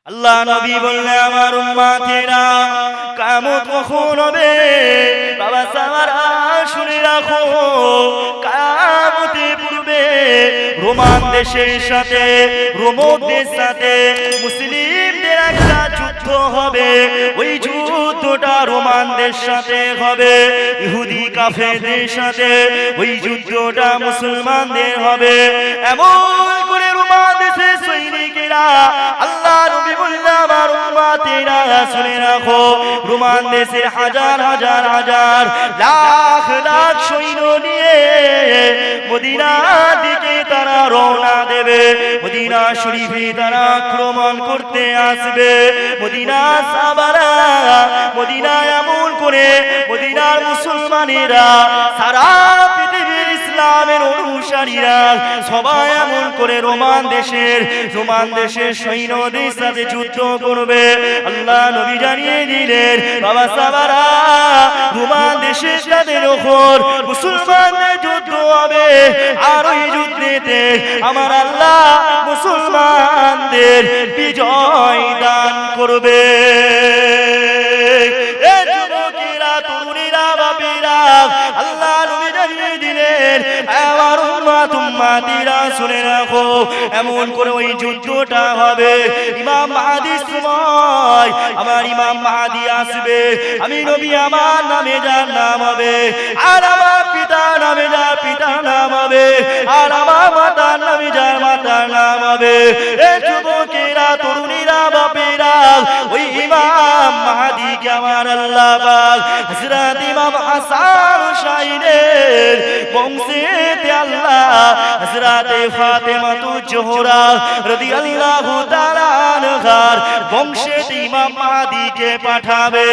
আল্লাহ নবী বললে আমার উম্মতেরা কিয়ামত কখন হবে? বাবা সাহাবারা শুনে রাখো, কিয়ামতের পূর্বে রোমান দেশের সাথে রোমকদের সাথে মুসলিমদের একটা যুদ্ধ হবে। ওই যুদ্ধটা রোমানদের সাথে হবে, ইহুদি কাফেরদের সাথে ওই যুদ্ধটা মুসলমানদের হবে। এমন করে রোমান দেশের সৈনিকেরা, আল্লাহ নবী বললেন আমার উম্মতেরা শুনে রাখো, রোমান দেশের হাজার হাজার হাজার লাখ লাখ সৈন্য নিয়ে মদিনার দিকে তারা রওনা দেবে। মদিনা শরীফে তারা আক্রমণ করতে আসবে। মদিনা সাহাবারা, মদিনা এমন করে মদিনার মুসলমানেরা, সারা পৃথিবীর ইসলামের অনুসারীরা সবাই এমন করে রোমান দেশের সৈন্যদের সাথে যুদ্ধ করবে। আল্লাহ নবী জানিয়ে দিলেন বাবা সাহাবারা, রোমান দেশের সাথে যখন মুসলমানদের যুদ্ধ হবে, আর ওই যুদ্ধেতে আমার আল্লাহ মুসলমানদের বিজয় দান করবে। যুবকেরা, তরুণীরা, বাপেরা, আল্লাহ নবী জানিয়ে দিলেন আমার উম্মতিরা শুনে রাখো, এমন করে ওই যুদ্ধটা হবে। ইমাম মাহদির সময় আমার ইমাম মাহদি আসবে। আমি নবী আমার নামে যার নাম হবে, আর আমার পিতার নামে যার পিতার নাম হবে, আর আমার মাতার নামে যার মাতার নাম হবে। এ যুবকেরা, তরুণীরা, বাপেরা, ওই ইমাম মাহদিকে আমার আল্লাহ পাক হযরত ইমাম হাসান হুসাইনের বংশেতে আল্লাহ হযরত ফাতেমা জোহরা রাদিয়াল্লাহু তাআলা আনহার বংশেতে ইমাম মাহদিকে পাঠাবে।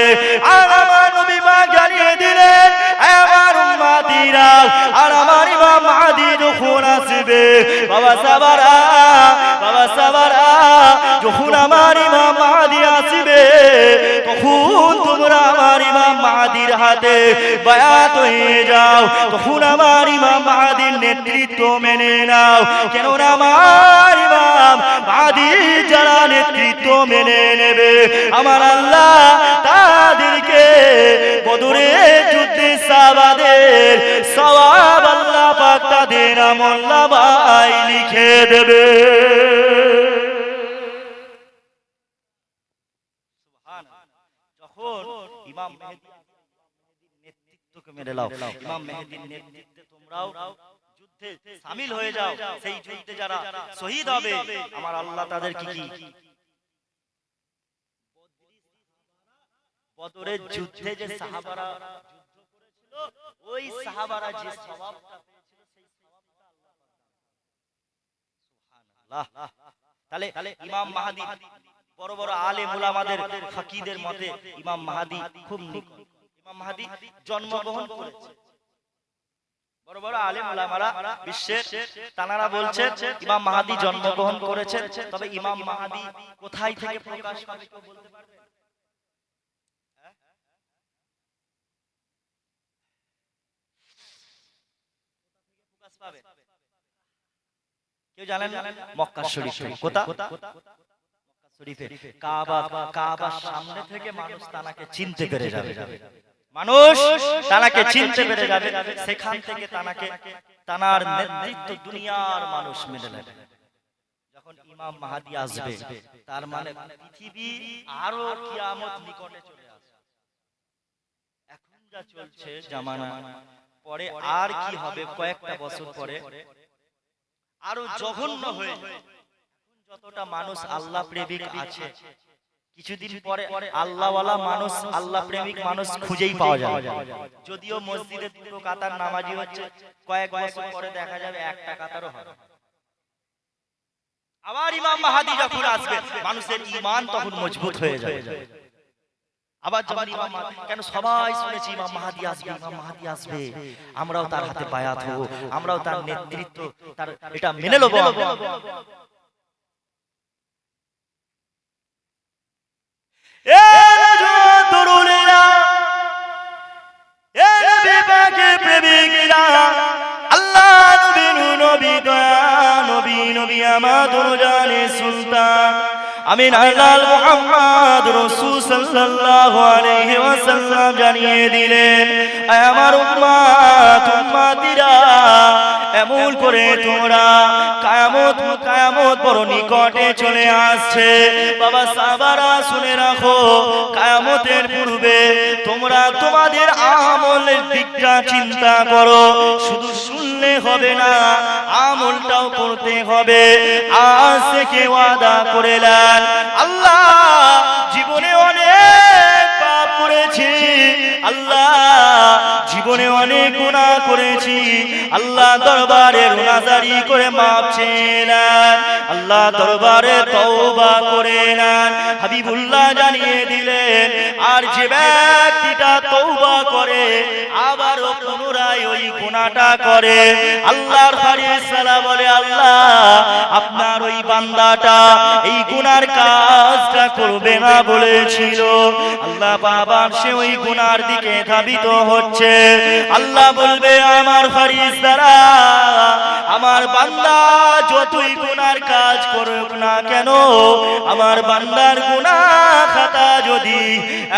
আর আমার নবী পাক জানিয়ে দিলেন আমার উম্মতিরা, আর আমার ইমাম মাহদি যখন আসবে, বাবা সাহাবারা, বাবা সাহাবারা, যখন আমার ইমাম মাহদি আসবে, তখন তোমরা আমার ইমাম মাহদির হাতে বায়াত হয়ে যাও। তখন আমার ইমাম মাহদির নেতৃত্ব মেনে নাও। কেননা আমার ইমাম মাহদি যারা নেতৃত্ব মেনে নেবে, আমার আল্লাহ তাদেরকে বদরের যুদ্ধে সাহাবাদের সওয়াব আল্লাহ পাক তাদের আমলনামায় লিখে দেবে। যখন ইমাম মেহেদী নেতৃত্বকে মেনে নাও, ইমাম মেহেদীর নেতৃত্বে তোমরাও যুদ্ধে শামিল হয়ে যাও। সেই যুদ্ধে যারা শহীদ হবে, আমার আল্লাহ তাদের কি বদরের যুদ্ধে যে সাহাবারা যুদ্ধ করেছিল, ওই সাহাবারা যে সওয়াবটা পেয়েছিল, সেই সওয়াবটা আল্লাহ সুবহানাল্লাহ। তাহলে ইমাম মাহদি, বড় বড় আলেম উলামাদের ফাকিদের মতে ইমাম মাহদি খুব নিকট। ইমাম মাহদি জন্মগ্রহণ করেছে। বড় বড় আলেম উলামারা বিশ্বের তানারা বলছেন ইমাম মাহদি জন্মগ্রহণ করেছেন। তবে ইমাম মাহদি কোথায় থেকে প্রকাশ পাবে কেউ বলতে পারবে? কেউ জানেন? মক্কা শরীফ থেকে। কোথায়? মক্কা শরীফে কাবার সামনে থেকে মানুষ তানাকে চিনতে পেরে যাবে। মানুষ তানাকে চিনতে পেরে যাবে। সেখান থেকে তানার নেতৃত্ব দুনিয়ার মানুষ মেনে নেবে। যখন ইমাম মাহদি আসবে, তার মানে পৃথিবী আরো কিয়ামত নিকটে চলে আসবে। এখন যা চলছে জামানা, পরে আর কি হবে? কয়েকটা বছর পরে আরো জঘন্য হয়ে যাবে। যতটা মানুষ আল্লাহ প্রেমিক আছে, কিছুদিন পরে আল্লাহওয়ালা মানুষ, আল্লাহ প্রেমিক মানুষ খুঁজেই পাওয়া যাবে। যদিও মসজিদে দুটো কাতার নামাজি হচ্ছে, কয়েক বছর পরে দেখা যাবে একটা কাতারও হবে। আবার ইমাম মাহদি যখন আসবে, মানুষের ঈমান তখন মজবুত হয়ে যাবে। আবার যখন ইমাম মাহদি, কেন সবাই শুনেছি ইমাম মাহদি আসবে, ইমাম মাহদি আসবে, আমরাও তার হাতে বায়াত হব, আমরাও তার নেতৃত্ব, তার এটা মেনে নেব। তরুণেরা, নবী পাকের প্রেমিকেরা, আল্লাহ নবী, নবী দয়া নবী, নবী আমাদের জানে সুলতান আমি আল্লাহ মুহাম্মদ রাসূল সাল্লাল্লাহু আলাইহি ওয়াসাল্লাম জানিয়ে দিলেন, আমার উম্মত উম্মতিরা, এমন করে তোমরা কিয়ামত বড় নিকটে চলে আসছে। বাবা সাহাবারা শুনে রাখো, কিয়ামতের পূর্বে তোমরা তোমাদের আমলের দিকটা চিন্তা করো। শুধু শুনলে হবে না, আমলটাও করতে হবে। আজ থেকে ওয়াদা করে নেন, আল্লাহ জীবনে অনেক পাপ করেছি, আল্লাহ জীবনে অনেক গুনাহ করেছি, আল্লাহ দরবারে রোনাজারি করে মাপ চেয়েলেন, আল্লাহ দরবারে তওবা করে নেন। হাবিবুল্লাহ জানিয়ে দিলেন, আর যে ব্যক্তিটা তওবা করে আবারও পুনরায় ওই গুনাহটা করে, আল্লাহর ফেরেশতারা বলে, আল্লাহ আপনার ওই বান্দাটা এই গুনার কাজটা করবে না বলেছিল, আল্লাহ বাবার সে ওই গুনার দিকে ধাবিত হচ্ছে। আল্লাহ বলবে, আমার ফেরেশতারা, আমার বান্দা যতই গুনার কাজ করুক না কেন, আমার বান্দার গুনাহ খাতা যদি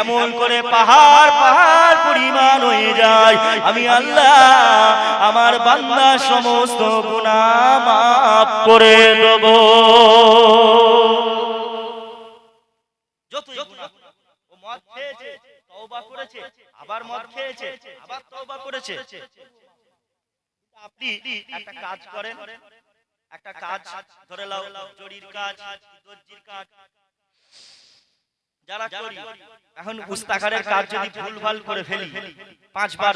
এমন করে পাহাড় পরিমাণ হয়ে যায়, আমি আল্লাহ আমার বান্দার সমস্ত গুনাহ মাফ করে দেব। যতই গুনাহ, ও মদ খেয়েছে তওবা করেছে, আবার মদ খেয়েছে আবার তওবা করেছে। আপনি একটা কাজ করেন, একটা কাজ ধরে লাও, জরির কাজ, দর্জির কাজ যারা করি, এখন উস্তাকারের কাজ যদি ভুলভাল করে ফেলি, 5 বার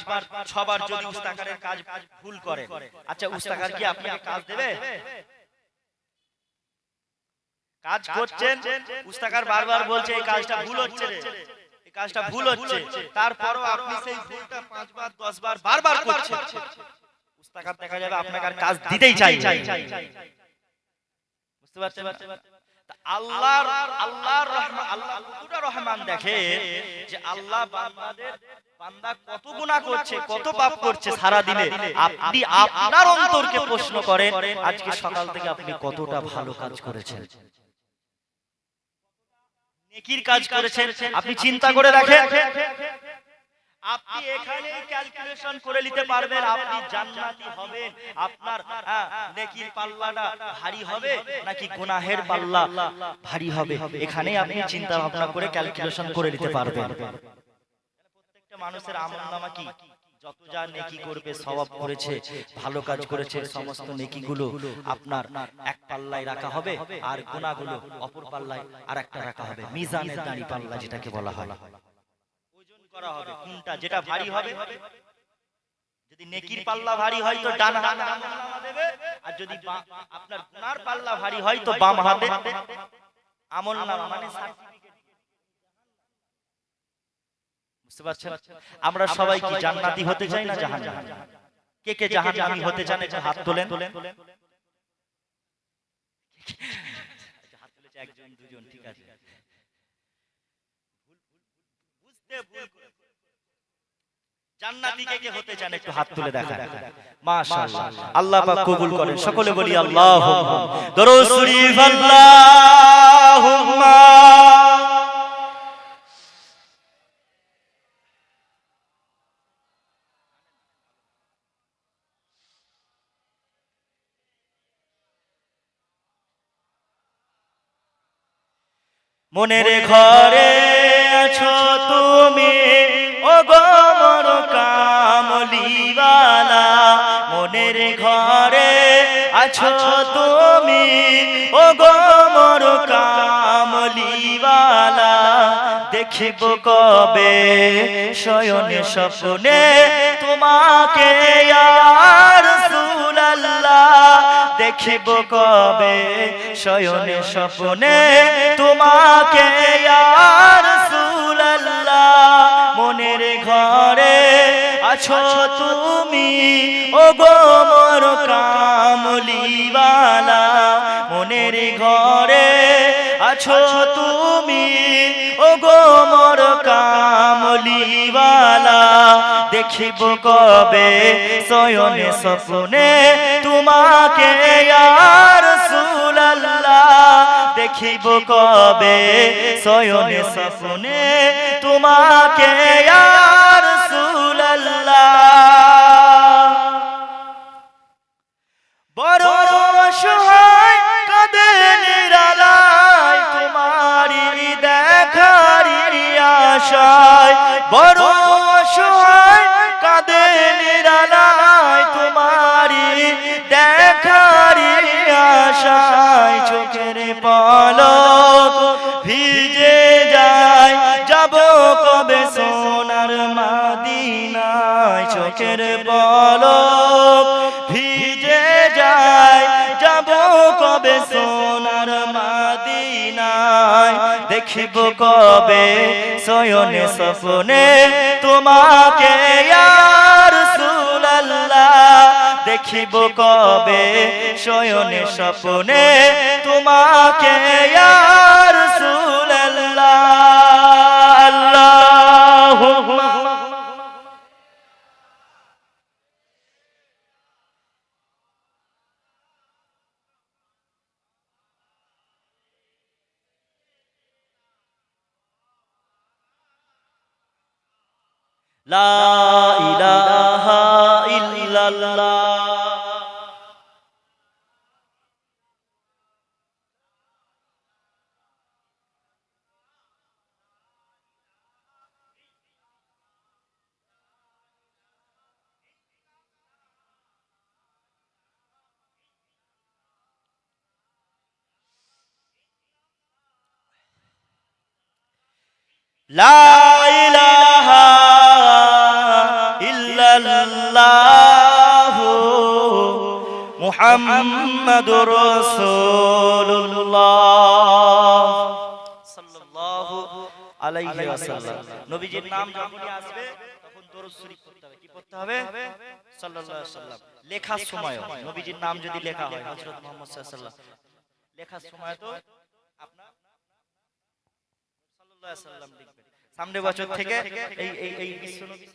6 বার যদি উস্তাকারের কাজ ভুল করে, আচ্ছা উস্তাকার কি আপনাকে কাজ দেবে? কাজ করছেন, উস্তাকার বারবার বলছে এই কাজটা ভুল হচ্ছে রে, এই কাজটা ভুল হচ্ছে, তারপরও আপনি সেই ভুলটা 5 বার 10 বার বারবার করছেন, উস্তাকার দেখা যাবে আপনাকে আর কাজ দিতেই চাই। বুঝতে পারছেন? আল্লাহর রহমান, আল্লাহ কতটা রহমান দেখে যে আল্লাহ বান্দা কত গুনাহ করছে, কত পাপ করছে সারা দিনে, আপনি আপনার অন্তরকে প্রশ্ন করেন, আজকে সকাল থেকে আপনি কতটা ভালো কাজ করেছেন, নেকির কাজ করেছেন, আপনি চিন্তা করে দেখেন। আপনি এখানে ক্যালকুলেশন করে নিতে পারবেন, আপনি জান্নাতি হবেন, আপনার নেকির পাল্লাটা ভারী হবে নাকি গুনাহের পাল্লা ভারী হবে, এখানেই আপনি চিন্তা ভাবনা করে ক্যালকুলেশন করে নিতে পারবেন। প্রত্যেকটা মানুষের আমলনামা কি, যত যা নেকি করবে, সওয়াব করেছে, ভালো কাজ করেছে, সমস্ত নেকিগুলো আপনার এক পাল্লায় রাখা হবে, আর গুনাহগুলো অপর পাল্লায় আরেকটা রাখা হবে, মিজানের দাঁড়ি পাল্লা যেটাকে বলা হয়। করা হবে কোনটা যেটা ভারী হবে, যদি নেকির পাল্লা ভারী হয় তো ডান হাতে আমলনামা দেবে, আর যদি আপনার গুনার পাল্লা ভারী হয় তো বাম হাতে আমলনামা, মানে সার্টিফিকেট। বুঝতে পারছেন? আমরা সবাই কি জান্নাতি হতে চাই না জাহান্নামী? কে কে জাহান্নামী হতে চান একটু হাত তোলেন। হাত তুলেছে একজন দুজন, ঠিক আছে। জান্নাতি কে কে হতে চান একটু হাত তুলে দেখান। মাশাআল্লাহ, আল্লাহ পাক কবুল করেন। সকলে বলি আল্লাহুম্মা দরুদ শরীফ। আল্লাহুম্মা মনের ঘরে আছো তুমি, ও গো মোর কামলিওয়ালা, মনের ঘরে আছো তুমি, ও গো মোর কামলিওয়ালা, দেখিব কবে শয়নে স্বপ্নে তোমাকে ইয়া রাসূলুল্লাহ, দেখিব কবে শয়নে স্বপ্নে তোমাকে ইয়া রাসূলুল্লাহ, মনের ঘরে আছো তুমি, ও গো মোর কামলিওয়ালা, মনের ঘরে আছো তুমি, ও গো মোর কামলিওয়ালা, দেখিব কবে শয়নে স্বপ্নে তোমাকে ইয়া রাসূলুল্লাহ, দেখিব কবে শয়নে স্বপ্নে তোমাকে ইয়া রাসূলুল্লাহ। বড় অসহায় কাঁদে নিরালায় তোমারি দেখারি আশায়, বড় অসহায় কাঁদে নিরালায় তোমারি দেখারি আশায়। চোখের পলক ভিজে যায়, যাব কবে সোনার মদিনায়। চোখের পলক ভিজে যায়, যাব কবে সোনার মদিনায়। দেখিব কবে শয়নে স্বপ্নে তোমাকে ইয়া রাসূলুল্লাহ। দেখিব কবে শয়নে স্বপ্নে তোমাকে ইয়া রাসূলুল্লাহ। আল্লাহুম্মা লা ইলাহা ইল্লাল্লাহ। লা ইলাহা ইল্লাল্লাহু মুহাম্মাদুর রাসূলুল্লাহ সাল্লাল্লাহু আলাইহি ওয়াসাল্লাম। নবীজির নাম যখনই আসবে তখন দরুদ শরীফ পড়তে হবে। কি পড়তে হবে? সাল্লাল্লাহু আলাইহি ওয়াসাল্লাম। লেখার সময় নবীজির নাম যদি লেখা হয় হযরত মুহাম্মদ সাল্লাল্লাহু আলাইহি ওয়াসাল্লাম, লেখার সময় তো আপনার সাল্লাল্লাহু আলাইহি ওয়াসাল্লাম লিখবেন। সামনের বছর থেকে এই বিশ্ব নবী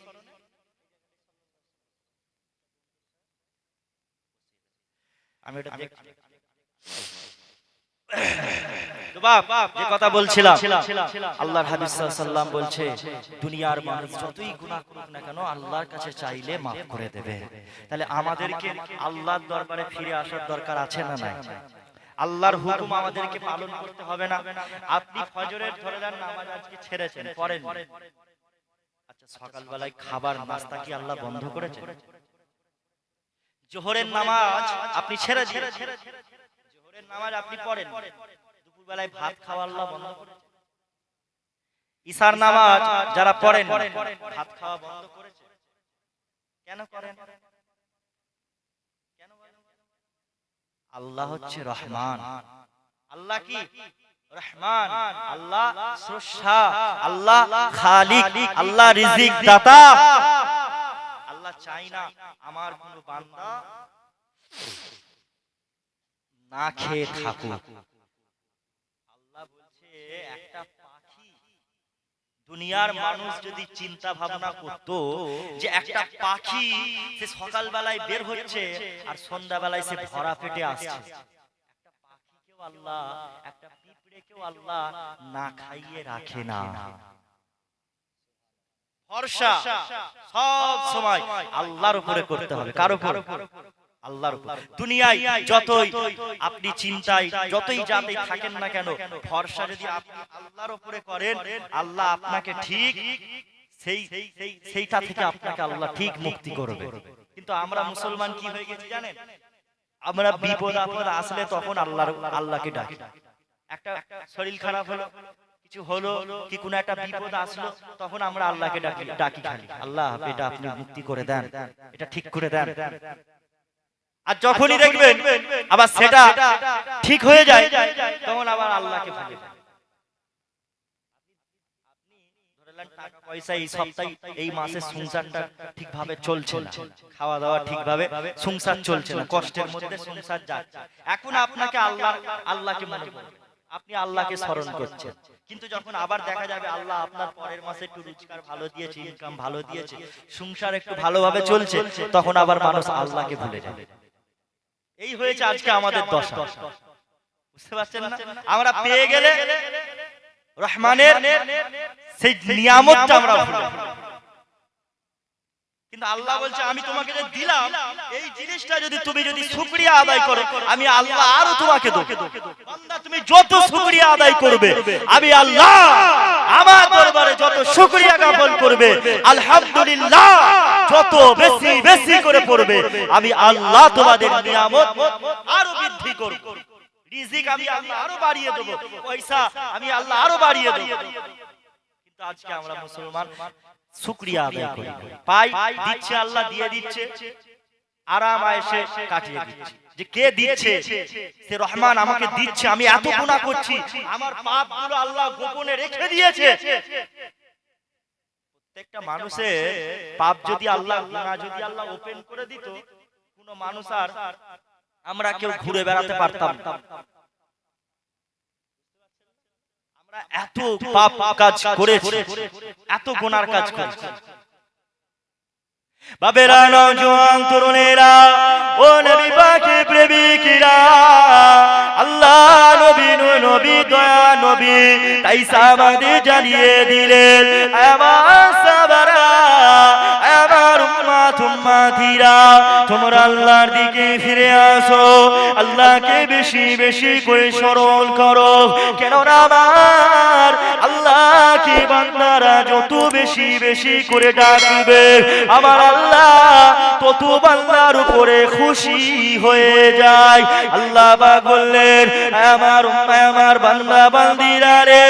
আমি এটা দেখছি। তো বাপ যে কথা বলছিলাম, আল্লাহর হাবিব সাল্লাল্লাহু আলাইহি ওয়াসাল্লাম বলছে দুনিয়ার মানুষ যতই গুনাহ করুক না কেন আল্লাহর কাছে চাইলে maaf করে দেবে। তাহলে আমাদেরকে আল্লাহর দরবারে ফিরে আসার দরকার আছে না নাই? আল্লাহর হুকুম আমাদেরকে পালন করতে হবে না? আপনি ফজরের ধরে নেন নামাজ আজকে ছেড়েছেন, পড়েন, আচ্ছা সকালবেলায় খাবার নাস্তা কি আল্লাহ বন্ধ করেছে? জোহরের নামাজ আপনি ছেড়ে দিন, জোহরের নামাজ আপনি পড়েন, দুপুরবেলায় ভাত খাওয়া আল্লাহ বন্ধ করেছে? ঈশার নামাজ যারা পড়েন ভাত খাওয়া বন্ধ করেছে? কেন করেন? আল্লাহ হচ্ছে রহমান। আল্লাহ কি রহমান? আল্লাহ স্রষ্টা, আল্লাহ খালিক, আল্লাহ রিজিক দাতা। আল্লাহ চাই না আমার কোন বান্দা না খেয়ে থাকুক। আল্লাহ বলছে একটা পাখি, দুনিয়ার মানুষ যদি চিন্তা ভাবনা করত যে একটা পাখি সে সকালবেলায় বের হচ্ছে আর সন্ধ্যাবেলায় সে ভরা পেটে আসছে, একটা পাখিকেও আল্লাহ, একটা পিঁপড়েকেও আল্লাহ না খাইয়ে রাখে না। ভরসা সব সময় আল্লাহর উপরে করতে হবে। কার উপরে? আল্লাহর উপর। দুনিয়ায় যতই আপনি চিন্তায় যতই যাতেই থাকেন না কেন, ভরসা যদি আপনি আল্লাহর উপরে করেন, আল্লাহ আপনাকে ঠিক সেইটা থেকে আপনাকে আল্লাহ ঠিক মুক্তি করবে। কিন্তু আমরা মুসলমান কি হয়ে গেছি জানেন? আমরা বিপদ আপদ আসলে তখন আল্লাহকে ডাকি। একটা শরীর খারাপ হলো, কিছু হলো, কি কোনো একটা বিপদ আসলো, তখন আমরা আল্লাহকে ডাকি খালি, আল্লাহ এটা আপনি মুক্তি করে দেন, এটা ঠিক করে দেন। আর যখনই দেখবেন আবার সেটা ঠিক হয়ে যায় তখন আবার আল্লাহকে ভুলে যান। আপনি ধরলেন টাকা পয়সা এই সপ্তাহে এই মাসে সংসারটা ঠিকভাবে চলছে না, খাওয়া দাওয়া ঠিকভাবে সংসার চলছে না, কষ্টের মধ্যে সংসার যাচ্ছে। এখন আপনাকে আল্লাহকে মনে করবেন, আপনি আল্লাহকে স্মরণ করছেন। কিন্তু যখন আবার দেখা যাবে আল্লাহ আপনার পরের মাসে একটু রোজগার ভালো দিয়েছে, ইনকাম ভালো দিয়েছে, সংসার একটু ভালোভাবে চলছে, তখন আবার মানুষ আল্লাহকে ভুলে যাবে। এই হয়েছে আজকে আমাদের দশা। বুঝতে পারছেন না? আমরা পেয়ে গেলে রহমানের সেই নিয়ামতটা আমরা ভুলে যাই। কিন্তু আল্লাহ বলছে আমি তোমাকে যে দিলাম এই জিনিসটা তুমি যদি শুকরিয়া আদায় করো আমি আল্লাহ আরো তোমাকে দেব। বান্দা তুমি যত শুকরিয়া আদায় করবে আমি আল্লাহ আমার দরবারে যত শুকরিয়া জ্ঞাপন করবে আলহামদুলিল্লাহ যত বেশি বেশি করে পড়বে আমি আল্লাহ তোমাদের নিয়ামত আরো বৃদ্ধি করব। রিজিক আমি আল্লাহ আরো বাড়িয়ে দেব, পয়সা আমি আল্লাহ আরো বাড়িয়ে দেব। কিন্তু আজকে আমরা মুসলমান শুকরিয়া আদায় করি, পাই দিচ্ছে আল্লাহ দিয়ে দিচ্ছে, আরাম আয়েশে কাটিয়ে দিচ্ছে। যে কে দিচ্ছে? সে রহমান আমাকে দিচ্ছে। আমি এত গুনাহ করছি, আমার পাপগুলো আল্লাহ গোপনে রেখে দিয়েছে। প্রত্যেকটা মানুষের পাপ যদি আল্লাহ গুনাহ যদি আল্লাহ ওপেন করে দিত, কোন মানুষ আর আমরা কেউ ঘুরে বেড়াতে পারতাম না। এত পাপ কাজ করেছি, এত গুনার কাজ করেছি। বাবেরা নওজোয়ান তরুণেরা ও নবী পাকের প্রেমিকেরা, আল্লাহ নবী নবী দয়া নবী তাই সাহাবাদের জানিয়ে দিলেন আমার সাহাবারা আমার উম্মত উম্মতিরা তোমরা আল্লাহর দিকে ফিরে আসো, আল্লাহকে বেশি বেশি করে স্মরণ করো। কেননা আমার আল্লাহকে বান্দারা যত বেশি বেশি করে ডাকবে আমার আল্লাহ তত বান্দার উপরে খুশি হয়ে যায়। আল্লাহ পাক বললেন আমার বান্দা বান্দিরা রে,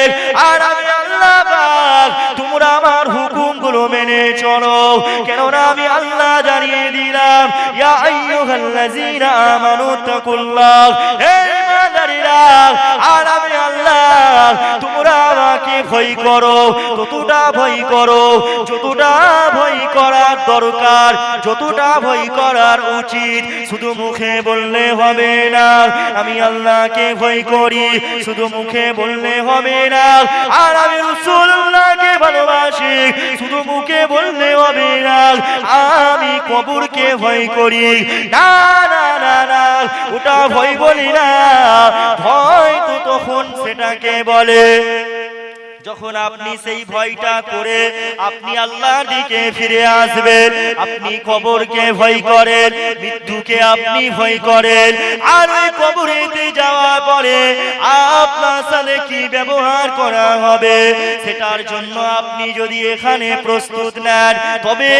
আর আমি আল্লাহ পাক তোমরা আমার হুকুমগুলো মেনে চলো। কেননা আমি আল্লাহ জানিয়ে দিলাম ইয়া আইয়ুহাল্লাযীনা আমানু তাকুল্লাহ, হে ঈমানদারেরা আর আমি আল্লাহ তোমরা আমাকে ভয় করো, ততটা ভয় করো যতটা ভয় করার দরকার, যতটা ভয় করার উচিত। শুধু মুখে বললে হবে না আমি আল্লাহকে ভয় করি, শুধু মুখে বললে হবে না আর আমি রাসূলুল্লাহকে ভালোবাসি, শুধু মুখে বললে হবে না আমি কবরকে ভয় করি। না না না না, ওটা ভয় বলি না, ভয় তো তখন সেটাকে বলে যখন আপনি সেই ভয়টা করে আপনি আল্লাহর দিকে ফিরে আসবেন। আপনি কবরকে ভয় করেন, মৃত্যুকে আপনি ভয় করেন, আর ওই কবরেতে যাওয়ার পরে আপনার সাথে কি ব্যবহার করা হবে সেটার জন্য আপনি যদি এখানে প্রস্তুত নেন তবে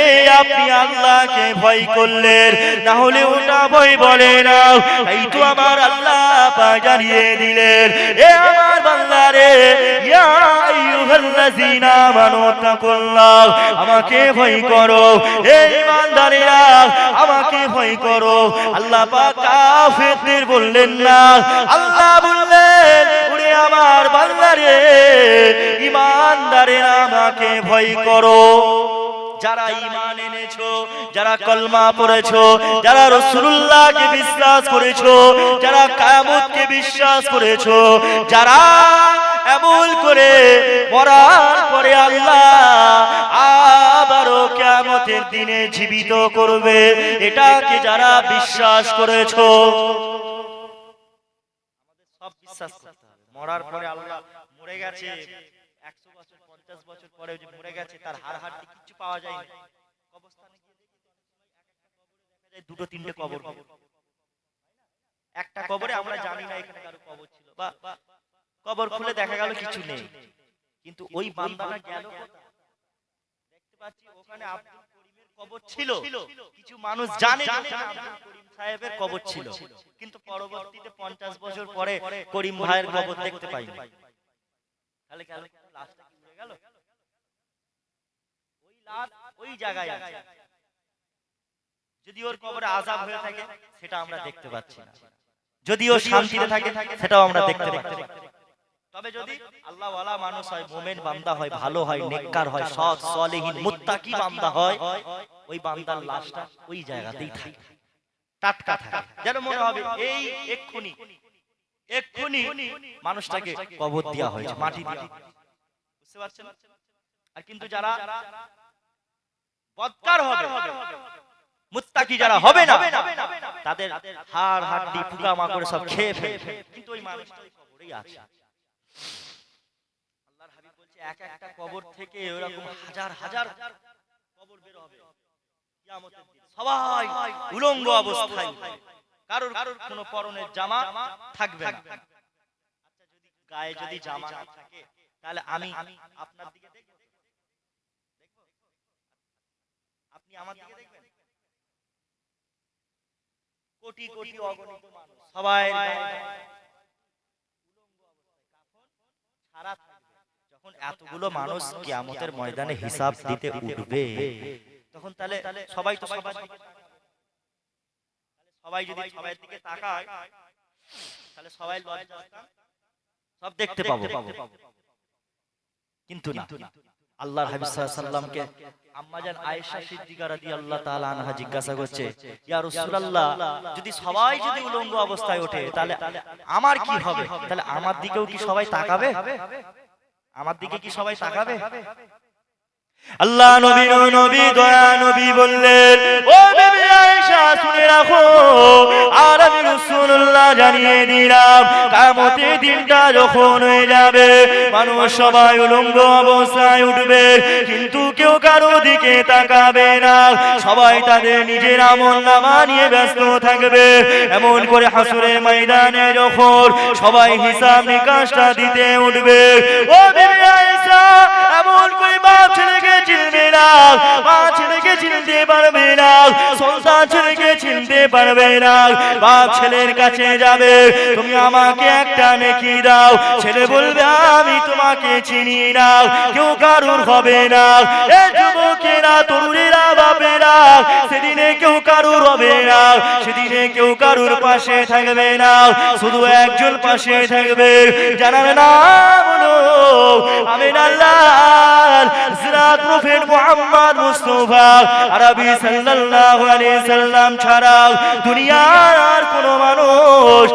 আপনি আল্লাহকে ভয় করলেন, না হলে ওটা ভয় বলে না। এই তো আমার আল্লাহ পাক জানিয়ে দিলেন এ আমার বান্দারে ইয়া আইয়ুহাল্লাযীনা আমানু তাকুল্লাহ, আমাকে ভয় করো, হে ঈমানদারেরা আমাকে ভয় করো। আল্লাহ পাক কাফেরদের বললেন না, আল্লাহ বললেন ওরে আমার বান্দারে ঈমানদারেরা আমাকে ভয় করো। যারা ঈমান এনেছো, যারা কলমা পড়েছো, যারা রাসূলুল্লাহকে বিশ্বাস করেছো, যারা কিয়ামতকে বিশ্বাস করেছো, যারা এমন করে মরার পরে আল্লাহ আবারও কিয়ামতের দিনে জীবিত করবে, এটাকে যারা বিশ্বাস করেছো, আমাদের সব বিশ্বাস করতে হবে। মরার পরে আল্লাহ মরে গেছে 100 বছর 50 বছর পরে যে মরে গেছে তার হাড় হাড়ি কিছু পাওয়া যায় না। কবরস্থানে গিয়ে দেখি দেখা যায় দুটো তিনটে কবর, একটা কবরে আমরা জানি না এখানে কারো কবর ছিল, বা কবর খুলে দেখা গেল কিছু নেই, কিন্তু ওই বান্দাটা গেল দেখতে পাচ্ছি ওখানে আব্দুল করিমের কবর ছিল। কিছু মানুষ জানে আব্দুল করিম সাহেবের কবর ছিল, কিন্তু পরবর্তীতে 50 বছর পরে করিম ভাইয়ের কবর দেখতে পাইনি। তাহলে গেল লাশটা কি উড়ে গেল? ওই লাশ ওই জায়গায় আছে, যদি ওর কবরে আযাব হয়ে থাকে সেটা আমরা দেখতে পাচ্ছি না, যদি ও শান্তিতে থাকে সেটাও আমরা দেখতে পাচ্ছি। তবে যদি আল্লাহ ওয়ালা মানুষ হয়, মুমিন বান্দা হয়, ভালো হয়, নেককার হয়, সৎ সালেহীন মুত্তাকি বান্দা হয়, ওই বান্দার লাশটা ওই জায়গাতেই থাকে, টাটকা থাকে, যেন মনে হবে এই এক্ষুনি মানুষটাকে কবর দেওয়া হয়েছে, মাটি দিয়ে। বুঝতে পারছেন? আর কিন্তু যারা বদকার হবে, মুত্তাকি যারা হবে না তাদের হাড় হাড্ডি পোকামাকড় সব খেয়ে ফেলবে, কিন্তু ওই মানুষটা ওই কবরেই আছে। আল্লাহর হাবিব বলছে এক একটা কবর থেকে এরকম হাজার হাজার কবর বের হবে কিয়ামতের দিন, সবাই উলঙ্গ অবস্থায়, কারোর কোনো পরনের জামা থাকবে না। আচ্ছা, যদি গায়ে যদি জামা না থাকে তাহলে আমি আপনার দিকে দেখব, আপনি আমার দিকে দেখবেন? কোটি কোটি অগণিত মানুষ সবাই সারা থাকবে। যখন এতগুলো মানুষ কিয়ামতের ময়দানে হিসাব দিতে উঠবে তখন তাহলে সবাই তো সবাই যদি সবার দিকে তাকায় তাহলে সবাই সব দেখতে পাবো, কিন্তু না। আল্লাহর হাবিব সাল্লাল্লাহু আলাইহি সাল্লামকে আম্মাজান আয়েশা সিদ্দিকা রাদিয়াল্লাহু তাআলা আনহা জিজ্ঞাসা করছে, ইয়া রাসূলুল্লাহ, যদি সবাই যদি উলঙ্গ অবস্থায় ওঠে তাহলে আমার কি হবে? তাহলে আমার দিকেও কি সবাই তাকাবে? আমার দিকে কি সবাই তাকাবে? আল্লাহ নবী দয়া নবী বললেন, ও বিবি আয়েশা শুনে রাখো, আর আমি রাসূলুল্লাহ জানিয়ে দিলাম, কিয়ামতের দিনটা যখন হয়ে যাবে মানুষ সবাই উলঙ্গ অবস্থায় উঠবে, কিন্তু কেউ কারো দিকে তাকাবে না, সবাই তাদের নিজের আমলনামা নিয়ে ব্যস্ত থাকবে। এমন করে হাসরের ময়দানে যখন সবাই হিসাব নিকাশটা দিতে উঠবে, ও বিবি আয়েশা, এমন করে বাপ ছেলেকে চিনবে না, মা ছেলেকে চিনতে পারবে না, সন্তান ছেলেকে চিনতে পারবে না। বাপ ছেলের কাছে যাবে, তুমি আমাকে একটা নেকি দাও, ছেলে বলবে আমি তোমাকে চিনি না, কেউ কারুর হবে না। এ যুবকেরা, তরুণেরা, বাপেরা, সেদিনে কেউ কারুর হবে না, সেদিনে কেউ কারুর পাশে থাকবে না, শুধু একজন পাশে থাকবে, জানার নাম হলো আমিনাল্লাহ সিরাত প্রফেট মুহাম্মদ মুস্তাফা আরবি সাল্লাল্লাহু আলাইহি সাল্লাম ছাড়া দুনিয়ার কোনো মানুষ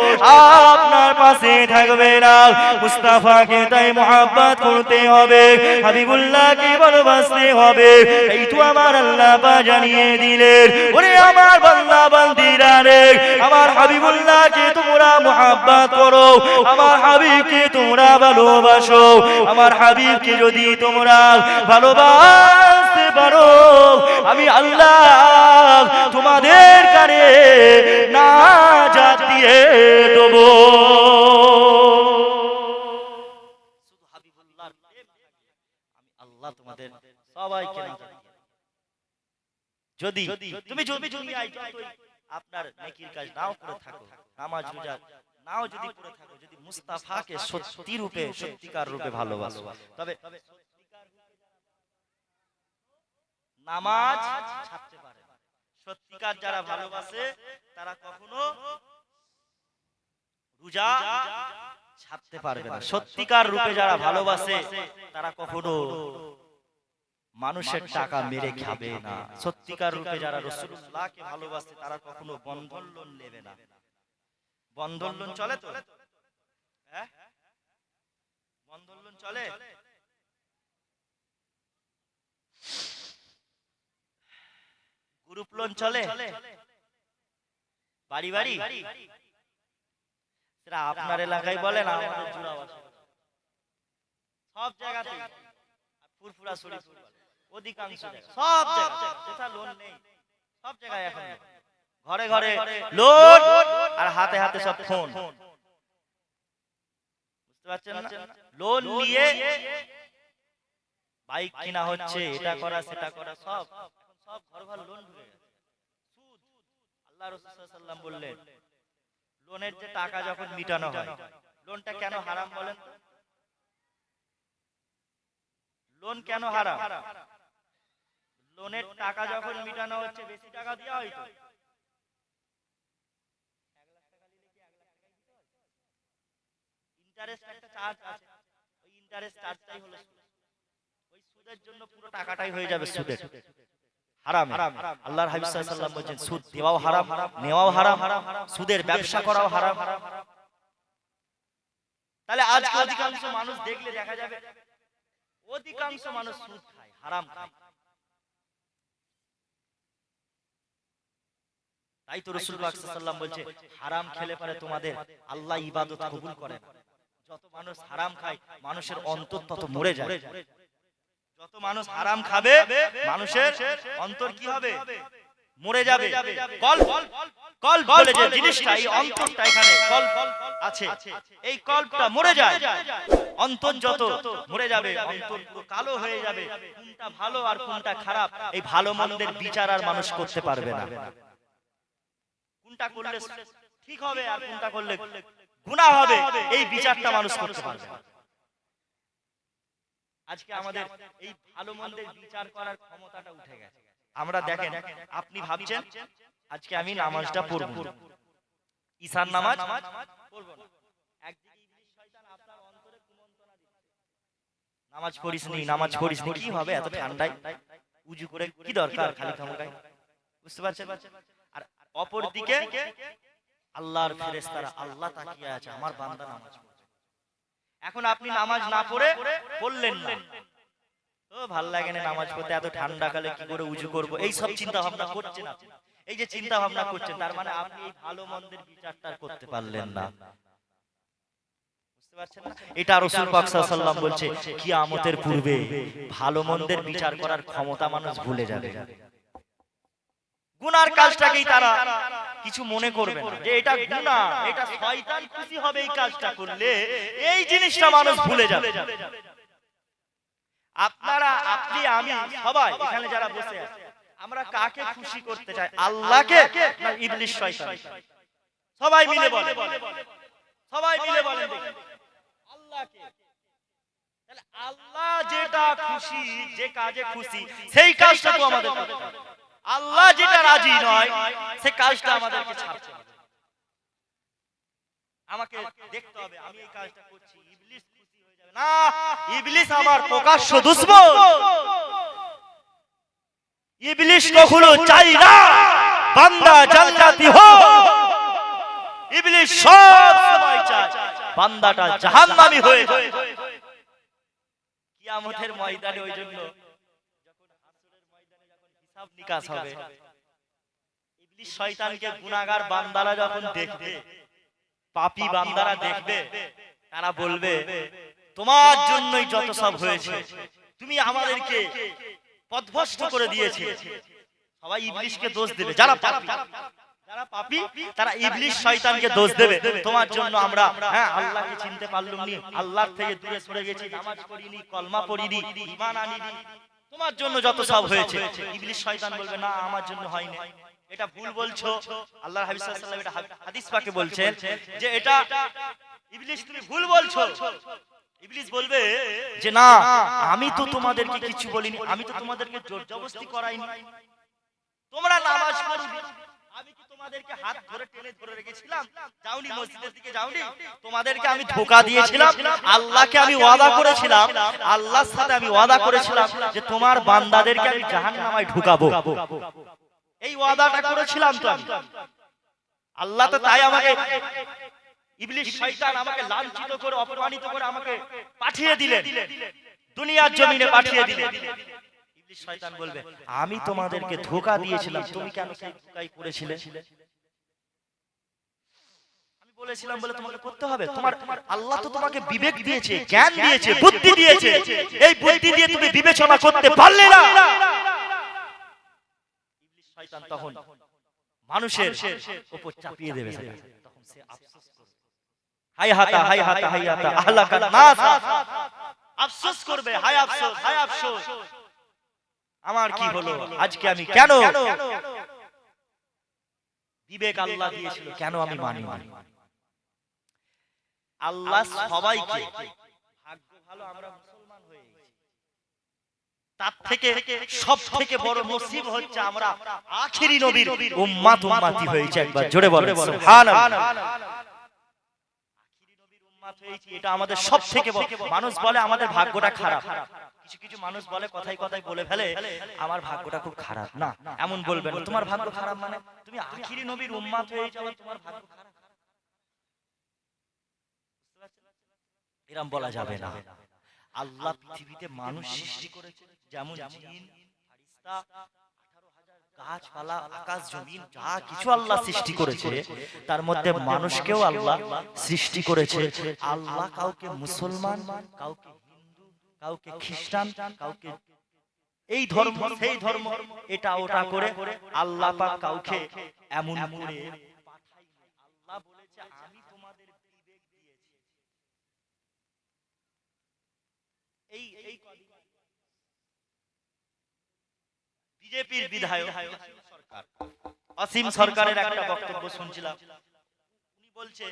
আপনার পাশে থাকবে না। মুস্তাফাকে তাই মুহাব্বত করতে হবে, হাবিবুল্লাহকে ভালোবাসতে হবে। এই তো আমার আল্লাহ পাক জানিয়ে দিলেন, ওরে আমার বান্দা বান্দিরা রে, আমার হাবিবুল্লাহকে তোমরা মুহাব্বত করো, আমার হাবিবকে তোমরা ভালোবাসো। আমার হাবিবকে যদি তোমরা ভালোবাসতে পারো, আমি আল্লাহ তোমাদের কানে নাজাত দিয়ে দেব। শুধু হাবিবুল্লাহর প্রেম থাকবে, আমি আল্লাহ তোমাদের সবাইকে নাজাত দিয়ে দেব। যদি তুমি দুনিয়ায় আপনার নেকির কাজ নাও করে থাকো, নামাজ রোজা নাও যদি করে থাকো, যদি মুস্তাফাকে সত্যি রূপে সত্যিকার রূপে ভালোবাসো, তবে নামাজ ছাড়তে পারে না। সত্যিকার যারা ভালোবাসে তারা কখনো রোজা ছাড়তে পারবে না। সত্যিকার রূপে যারা ভালোবাসে তারা কখনো মানুষের টাকা মেরে খাবে না। সত্যিকার রূপে যারা রাসূলুল্লাহকে ভালোবাসে তারা কখনো বন্ধন লোন নেবে না। বন্ধন লোন চলে তো? হ্যাঁ, বন্ধন লোন চলে? গ্রুপ লোন চলে? বাড়ি বাড়ি সেটা আপনার এলাকায় বলেন, আমাদের জুড়াবাসী সব জায়গাতে ফুরফুরা শরীফ অধিকাংশ সব জায়গায় যেটা লোন নেই, সব জায়গায় এখন ঘরে ঘরে লোন আর হাতে হাতে সব ফোন। বুঝতে পারছেন না? লোন নিয়ে বাইক কিনা হচ্ছে, এটা করা সেটা করা, সব সব ঘর ঘর লোন ঢুকে গেছে। সুদ, আল্লাহ রাসূল সাল্লাল্লাহু আলাইহি ওয়াসাল্লাম বললেন, লোনের যে টাকা যখন মিটানো হয়, লোনটা কেন হারাম বলেন তো? লোন কেন হারাম? লোনের টাকা যখন মিটানো হচ্ছে বেশি টাকা দেওয়া হয় তো, ইন্টারেস্ট একটা চার্জ আছে, ওই ইন্টারেস্ট চার্জটাই হলো সুদ। ওই সুদের জন্য পুরো টাকাটাই হয়ে যাবে সুদের, হারাম। আল্লাহর হাবিব সাল্লাল্লাহু আলাইহি ওয়াসাল্লাম বলেন, সুদ দেওয়াও হারাম, নেওয়াও হারাম, সুদের ব্যবসা করাও হারাম। তাহলে আজকে অধিকাংশ মানুষ দেখলে দেখা যাবে অধিকাংশ মানুষ সুদ খায়, হারাম খায়। তাই তো রাসূল পাক সাল্লাল্লাহু আলাইহি ওয়াসাল্লাম বলছে হারাম খেলে পরে তোমাদের আল্লাহ ইবাদত কবুল করে না। যত মানুষ হারাম খায় মানুষের অন্তর তত মরে যায়। যত মানুষ হারাম খাবে মানুষের অন্তর কি হবে? মরে যাবে। কল্ব বলে যে জিনিসটা, এই অন্তরটা, এখানে কল্ব আছে, এই কল্বটা মরে যায়। অন্তর যত মরে যাবে অন্তর পুরো কালো হয়ে যাবে। কোনটা ভালো আর কোনটা খারাপ এই ভালো মন্দের বিচার আর মানুষ করতে পারবে না। কোনটা করলে ঠিক হবে আর কোনটা করলে গুনাহ হবে এই বিচারটা মানুষ করতে পারবে না। আজকে আমাদের এই ভালো মন্দের বিচার করার ক্ষমতাটা উঠে গেছে। আমরা দেখেন, আপনি ভাবছেন আজকে আমি নামাজটা পড়ব, ঈশার নামাজ পড়ব না। একদিকে ইবলিস শয়তান আপনার অন্তরে কুমন্ত্রণা দিচ্ছে, নামাজ পড়িসনি, কি হবে এত ঠান্ডায় উজু করে কি দরকার খালি খামখাই, বুঝতে পারছেন? আর অপর দিকে আল্লাহর ফেরেশতারা, আল্লাহ তাকিয়ে আছে আমার বান্দা নামাজ পড়ছে। এখন আপনি নামাজ না পড়ে পড়লেন না, তো ভাল লাগে না নামাজ পড়তে, এত ঠান্ডা কালে কি করে উজু করব, এই সব চিন্তা ভাবনা করছেন আপনি। এই যে চিন্তা ভাবনা করছেন তার মানে আপনি এই ভালো মন্দের বিচারটা করতে পারলেন না, বুঝতে পারছেন না? এটা রাসূল পাক সাল্লাল্লাহু আলাইহি ওয়াসাল্লাম বলছে কিয়ামতের পূর্বে ভালো মন্দের বিচার করার ক্ষমতা মানুষ ভুলে যাবে। গুনার কাজটাকেই তারা কিছু মনে করবে না যে এটা গুনাহ, এটা শয়তান খুশি হবে এই কাজটা করলে, এই জিনিসটা মানুষ ভুলে যাবে। আপনারা, আপনি, আমি, সবাই এখানে যারা বসে আছে, আমরা কাকে খুশি করতে চাই? আল্লাহকে না ইবলিস শয়তান? সবাই মিলে বলেন, সবাই মিলে বলেন দেখি। আল্লাহকে। তাহলে আল্লাহ যেটা খুশি, যে কাজে খুশি সেই কাজটা তো আমাদের করতে হবে। আল্লাহ যেটা রাজি নয় সেই কাজটা আমাদেরকে ছাড়তে হবে। আমাকে দেখতে হবে আমি এই কাজটা করছি, ইবলিস খুশি হয়ে যাবে না, ইবলিস আমার প্রকাশ্য দুশমন। ইবলিস কখনো চাই না বান্দা জান্নাতি হোক, ইবলিস সব সময় চায় বান্দাটা জাহান্নামী হয়ে যায়। কিয়ামতের ময়দানে ওই জন্য যখন হাসরের ময়দানে যখন হিসাব নিকাশ হবে, ইবলিস শয়তানকে গুনাহগার বান্দারা যখন দেখবে, পাপী বান্দারা দেখবে, তারা বলবে তোমার জন্যই যত সব হয়েছে, তুমি আমাদেরকে পথভ্রষ্ট করে দিয়েছে। সবাই ইবলিসকে দোষ দেবে, যারা পাপী তারা ইবলিস শয়তানকে দোষ দেবে, তোমার জন্য আমরা আল্লাহকে চিনতে পারলাম না, আল্লাহর থেকে দূরে সরে গেছি, নামাজ পড়িনি, কলমা পড়িনি, ঈমান আনিনি, তোমার জন্য যত সব হয়েছে। ইবলিস শয়তান বলবে না আমার জন্য হয়নি, এটা ভুল বলছো। আল্লাহর হাবিব সাল্লাল্লাহু আলাইহি ওয়াসাল্লাম এটা হাদিস পাকে বলছেন যে এটা ইবলিস তুমি ভুল বলছো। ইবলিস বলবে যে না আমি তো তোমাদেরকে কিছু বলিনি, আমি তো তোমাদেরকে জোর জবরদস্তি করাইনি, তোমরা নামাজ পড়বে, আমি কি তোমাদেরকে হাত ধরে টেনে ধরে রেখেছিলাম? যাওনি, মসজিদের দিকে যাওনি, তোমাদেরকে আমি ধোঁকা দিয়েছিলাম, আল্লাহকে আমি ওয়াদা করেছিলাম, আল্লাহর সাথে আমি ওয়াদা করেছিলাম যে তোমার বান্দাদেরকে আমি জাহান্নামে ঢুকাবো, এই ওয়াদাটা করেছিলাম তো আমি। আল্লাহ তো তাই আমাকে, ইবলিস শয়তান আমাকে লাঞ্ছিত করে অপমানিত করে আমাকে পাঠিয়ে দিলেন, দুনিয়ার জমিনে পাঠিয়ে দিলেন। ইবলিস শয়তান বলবে আমি তোমাদেরকে ধোঁকা দিয়েছিলাম, তুমি কেন সেই ধোঁকাই করেছিলে? আমি বলেছিলাম বলে তোমাকে করতে হবে? তোমার আল্লাহ তো তোমাকে বিবেক দিয়েছে, জ্ঞান দিয়েছে, বুদ্ধি দিয়েছে, এই বুদ্ধি দিয়ে তুমি বিবেচনা করতে পারলে না। ইবলিস শয়তান তখন মানুষের উপর চাপিয়ে দেবে, তখন সে আফসোস করবে, হায় হাতা হায় হাতা হায় হাতা আহলাকান নাস, আফসোস করবে, হায় আফসোস হায় আফসোস, আমার কি হলো, আজকে আমি কেন, বিবেক আল্লাহ দিয়েছিল কেন আমি মানি? আল্লাহ সবাইকে, ভাগ্য ভালো আমরা মুসলমান হয়ে গেছি, তার থেকে সব থেকে বড় নসিব হচ্ছে আমরা আখিরি নবীর উম্মত উম্মতি হয়েছে। একবার জোরে বলেন সুবহানাল্লাহ। আখিরি নবীর উম্মত হয়েছি, এটা আমাদের সব থেকে বড়। মানুষ বলে আমাদের ভাগ্যটা খারাপ, কিছু কিছু মানুষ বলে কথাই কথাই বলে ফেলে আমার ভাগ্যটা খুব খারাপ। না, এমন বলবেন না, তোমার ভাগ্য খারাপ মানে তুমি আখিরি নবীর উম্মত হয়ে যাও, তোমার ভাগ্য খারাপ, এরকম বলা যাবে না। আল্লাহ পৃথিবীতে মানুষ সৃষ্টি করেছে, যেমন জিন, ফেরেশতা, 18,000 গাছপালা আকাশ জমিন যা কিছু আল্লাহ সৃষ্টি করেছে তার মধ্যে মানুষকেও আল্লাহ সৃষ্টি করেছে। আল্লাহ কাউকে মুসলমান, কাউকে হিন্দু, কাউকে খ্রিস্টান, কাউকে এই ধর্ম সেই ধর্ম এটা ওটা করে আল্লাহ পাক কাউকে এমন করে পাঠায়নি। আল্লাহ বলেছে আমি তোমাদের বিবেক দিয়েছি। এই এই বিজেপির বিধায়ক সরকার অসীম সরকারের একটা বক্তব্য শুনছিলাম। উনি বলছে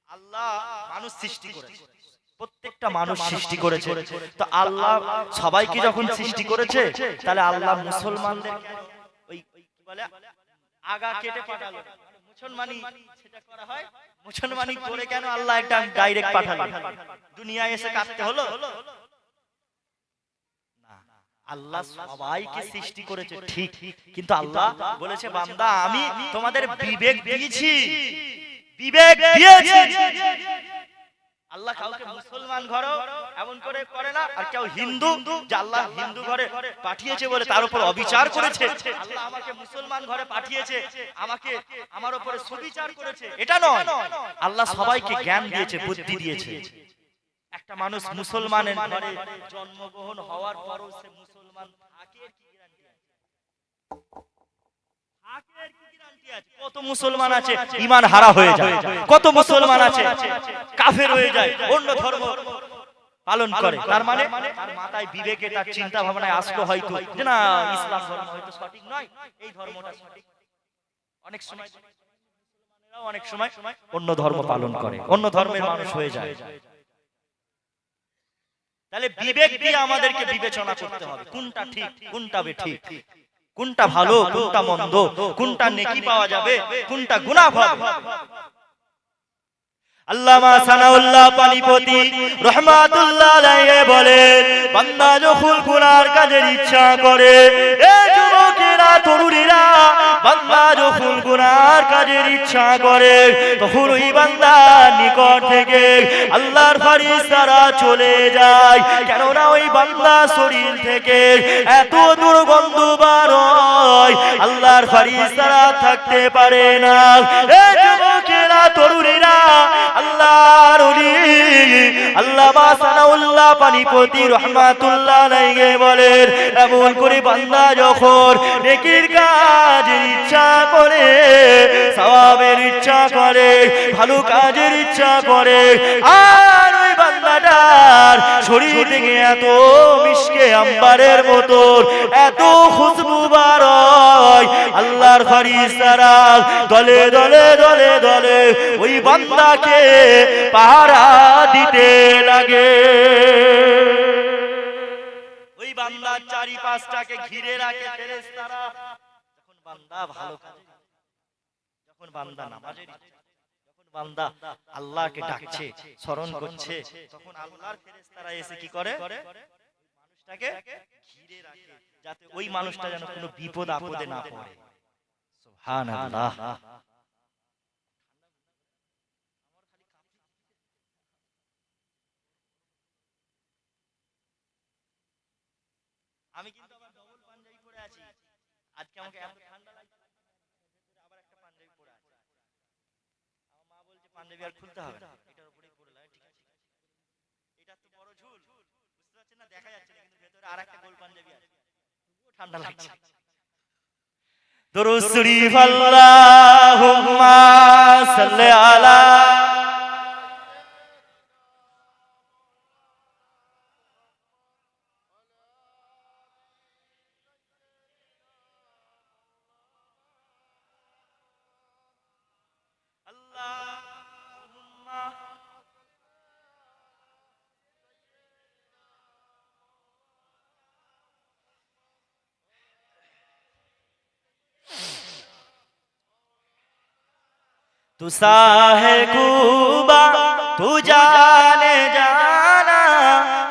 আল্লাহ মানুষ সৃষ্টি করেছে, প্রত্যেকটা মানুষ সৃষ্টি করেছে, তো আল্লাহ সবাইকে যখন সৃষ্টি করেছে তাহলে আল্লাহ মুসলমানদের ওই কি বলে আগা কেটে পাঠালো, মুসলমানি সেটা করা হয়, মুসলমানি করে কেন আল্লাহ একটা ডাইরেক্ট পাঠালো, দুনিয়ায় এসে কাটতে হলো? আল্লাহ সবাইকে সৃষ্টি করেছে ঠিক, কিন্তু আল্লাহ বলেছে বান্দা আমি তোমাদের বিবেক দিয়েছি, বিবেক দিয়েছি। আল্লাহ কাউকে মুসলমান ঘরে এমন করে করে না, আর কেউ হিন্দু যে আল্লাহ হিন্দু ঘরে পাঠিয়েছে বলে তার উপর অবিচার করেছে। আল্লাহ আমাকে মুসলমান ঘরে পাঠিয়েছে, আমাকে আমার উপরে সুবিচার করেছে, এটা নয়। আল্লাহ সবাইকে জ্ঞান দিয়েছে, বুদ্ধি দিয়েছে। একটা মানুষ মুসলমানের ঘরে জন্মগ্রহণ হওয়ার পরও সে মুসলমান থাকে কি গ্যারান্টি আছে? থাকে কি গ্যারান্টি আছে? কত মুসলমান আছে ঈমান হারা হয়ে যায়, কত মুসলমান আছে কাফের হয়ে যায়, অন্য ধর্ম পালন করে। তার মানে তার মাথায় বিবেকে তার চিন্তা ভাবনায় আসলো হয়তো যে না ইসলাম ধর্ম হয়তো সঠিক নয়, এই ধর্মটা সঠিক। অনেক সময় মুসলমানেরাও অনেক সময় অন্য ধর্ম পালন করে, অন্য ধর্মের মানুষ হয়ে যায়। তাহলে বিবেক দিয়ে আমাদেরকে বিবেচনা করতে হবে কোনটা ঠিক কোনটা বেঠিক, কোনটা ভালো কোনটা মন্দ, কোনটা নেকি পাওয়া যাবে কোনটা গুনাহ হবে। আল্লামা সানাউল্লাহ পানিপতি রহমাতুল্লাহ আলাইহি বলেন বান্দা যখন গুনার কাজের ইচ্ছা করে, এ যুবকেরা তরুণীরা, বান্দা যখন গুনার কাজের ইচ্ছা করে তখন ওই বান্দার নিকট থেকে আল্লাহর ফেরেশতারা চলে যায়। কেননা ওই বান্দার শরীর থেকে এত দুর্গন্ধ বার হয় আল্লাহর ফেরেশতারা থাকতে পারে না। এ যুবকেরা তরুণীরা, আল্লাহর ওলি আল্লামা সানাউল্লাহ পানিপতি রহমাতুল্লাহ আলাইহি বলেন এমন করে বান্দা যখন নেকির কাজের ইচ্ছা করে, সওয়াবের ইচ্ছা করে, ভালো কাজের ইচ্ছা করে, আর ওই বান্দাটার শরীর থেকে এত মিশকে আম্বারের মতো এত খুশবু বার হয় আল্লাহর ফেরেশতারা দলে দলে দলে দলে ওই বান্দাকে পাহারা দিতে লাগে। ওই বান্দার চারিপাশটাকে ঘিরে রাখে ফেরেশতারা। যখন বান্দা ভালো কাজ, যখন বান্দা নামাজের, যখন বান্দা আল্লাহকে ডাকছে স্মরণ করছে, তখন আল্লাহর ফেরেশতারা এসে কি করে মানুষটাকে ঘিরে রাখে যাতে ওই মানুষটা যেন কোনো বিপদ আপদে না পড়ে। সুবহানাল্লাহ। আমি কিন্তু আবার ডবল পাঞ্জাবি পরে আছি, আজকে আমাকে এত ঠান্ডা লাগছে, আবার একটা পাঞ্জাবি পরে আছি। আমার মা বলছে পাঞ্জাবি আর খুলতে হবে না, এটার উপরেই পরে লাগে। ঠিক আছে, এটা তো বড় ঝুল, বুঝতে পারছেন না, দেখা যাচ্ছে না, কিন্তু ভেতরে আরেকটা গোল পাঞ্জাবি আছে, ঠান্ডা লাগছে। দরুদ শরীফ আল্লাহুম্মা সাল্লি আলা तू साहे कूबा तू जाने जाना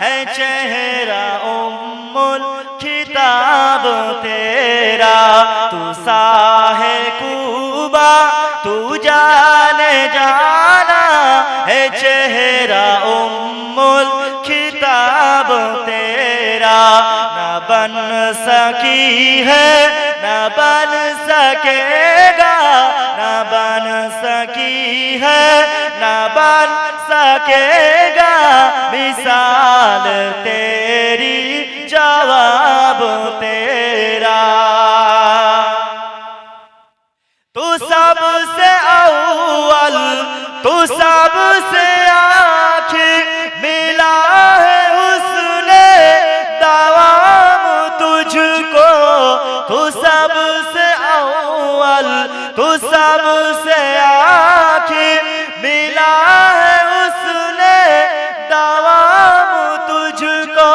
है चेहरा उम्मुल खिताब तेरा। तू साहे कूबा तू जाने जाना है चेहरा उम्मुल खिताब तेरा। न बन सकी है न बन सकेगा, न बन सकी है, न बन सकेगा मिसाल तेरी, जवाब तेरा। तू सबसे अव्वल, तू सबसे आखिर, मिला है उसने दवाम तुझको। तू सबसे अव्वल, तू सबसे आखिर, मिला है उसने दवाम तुझको।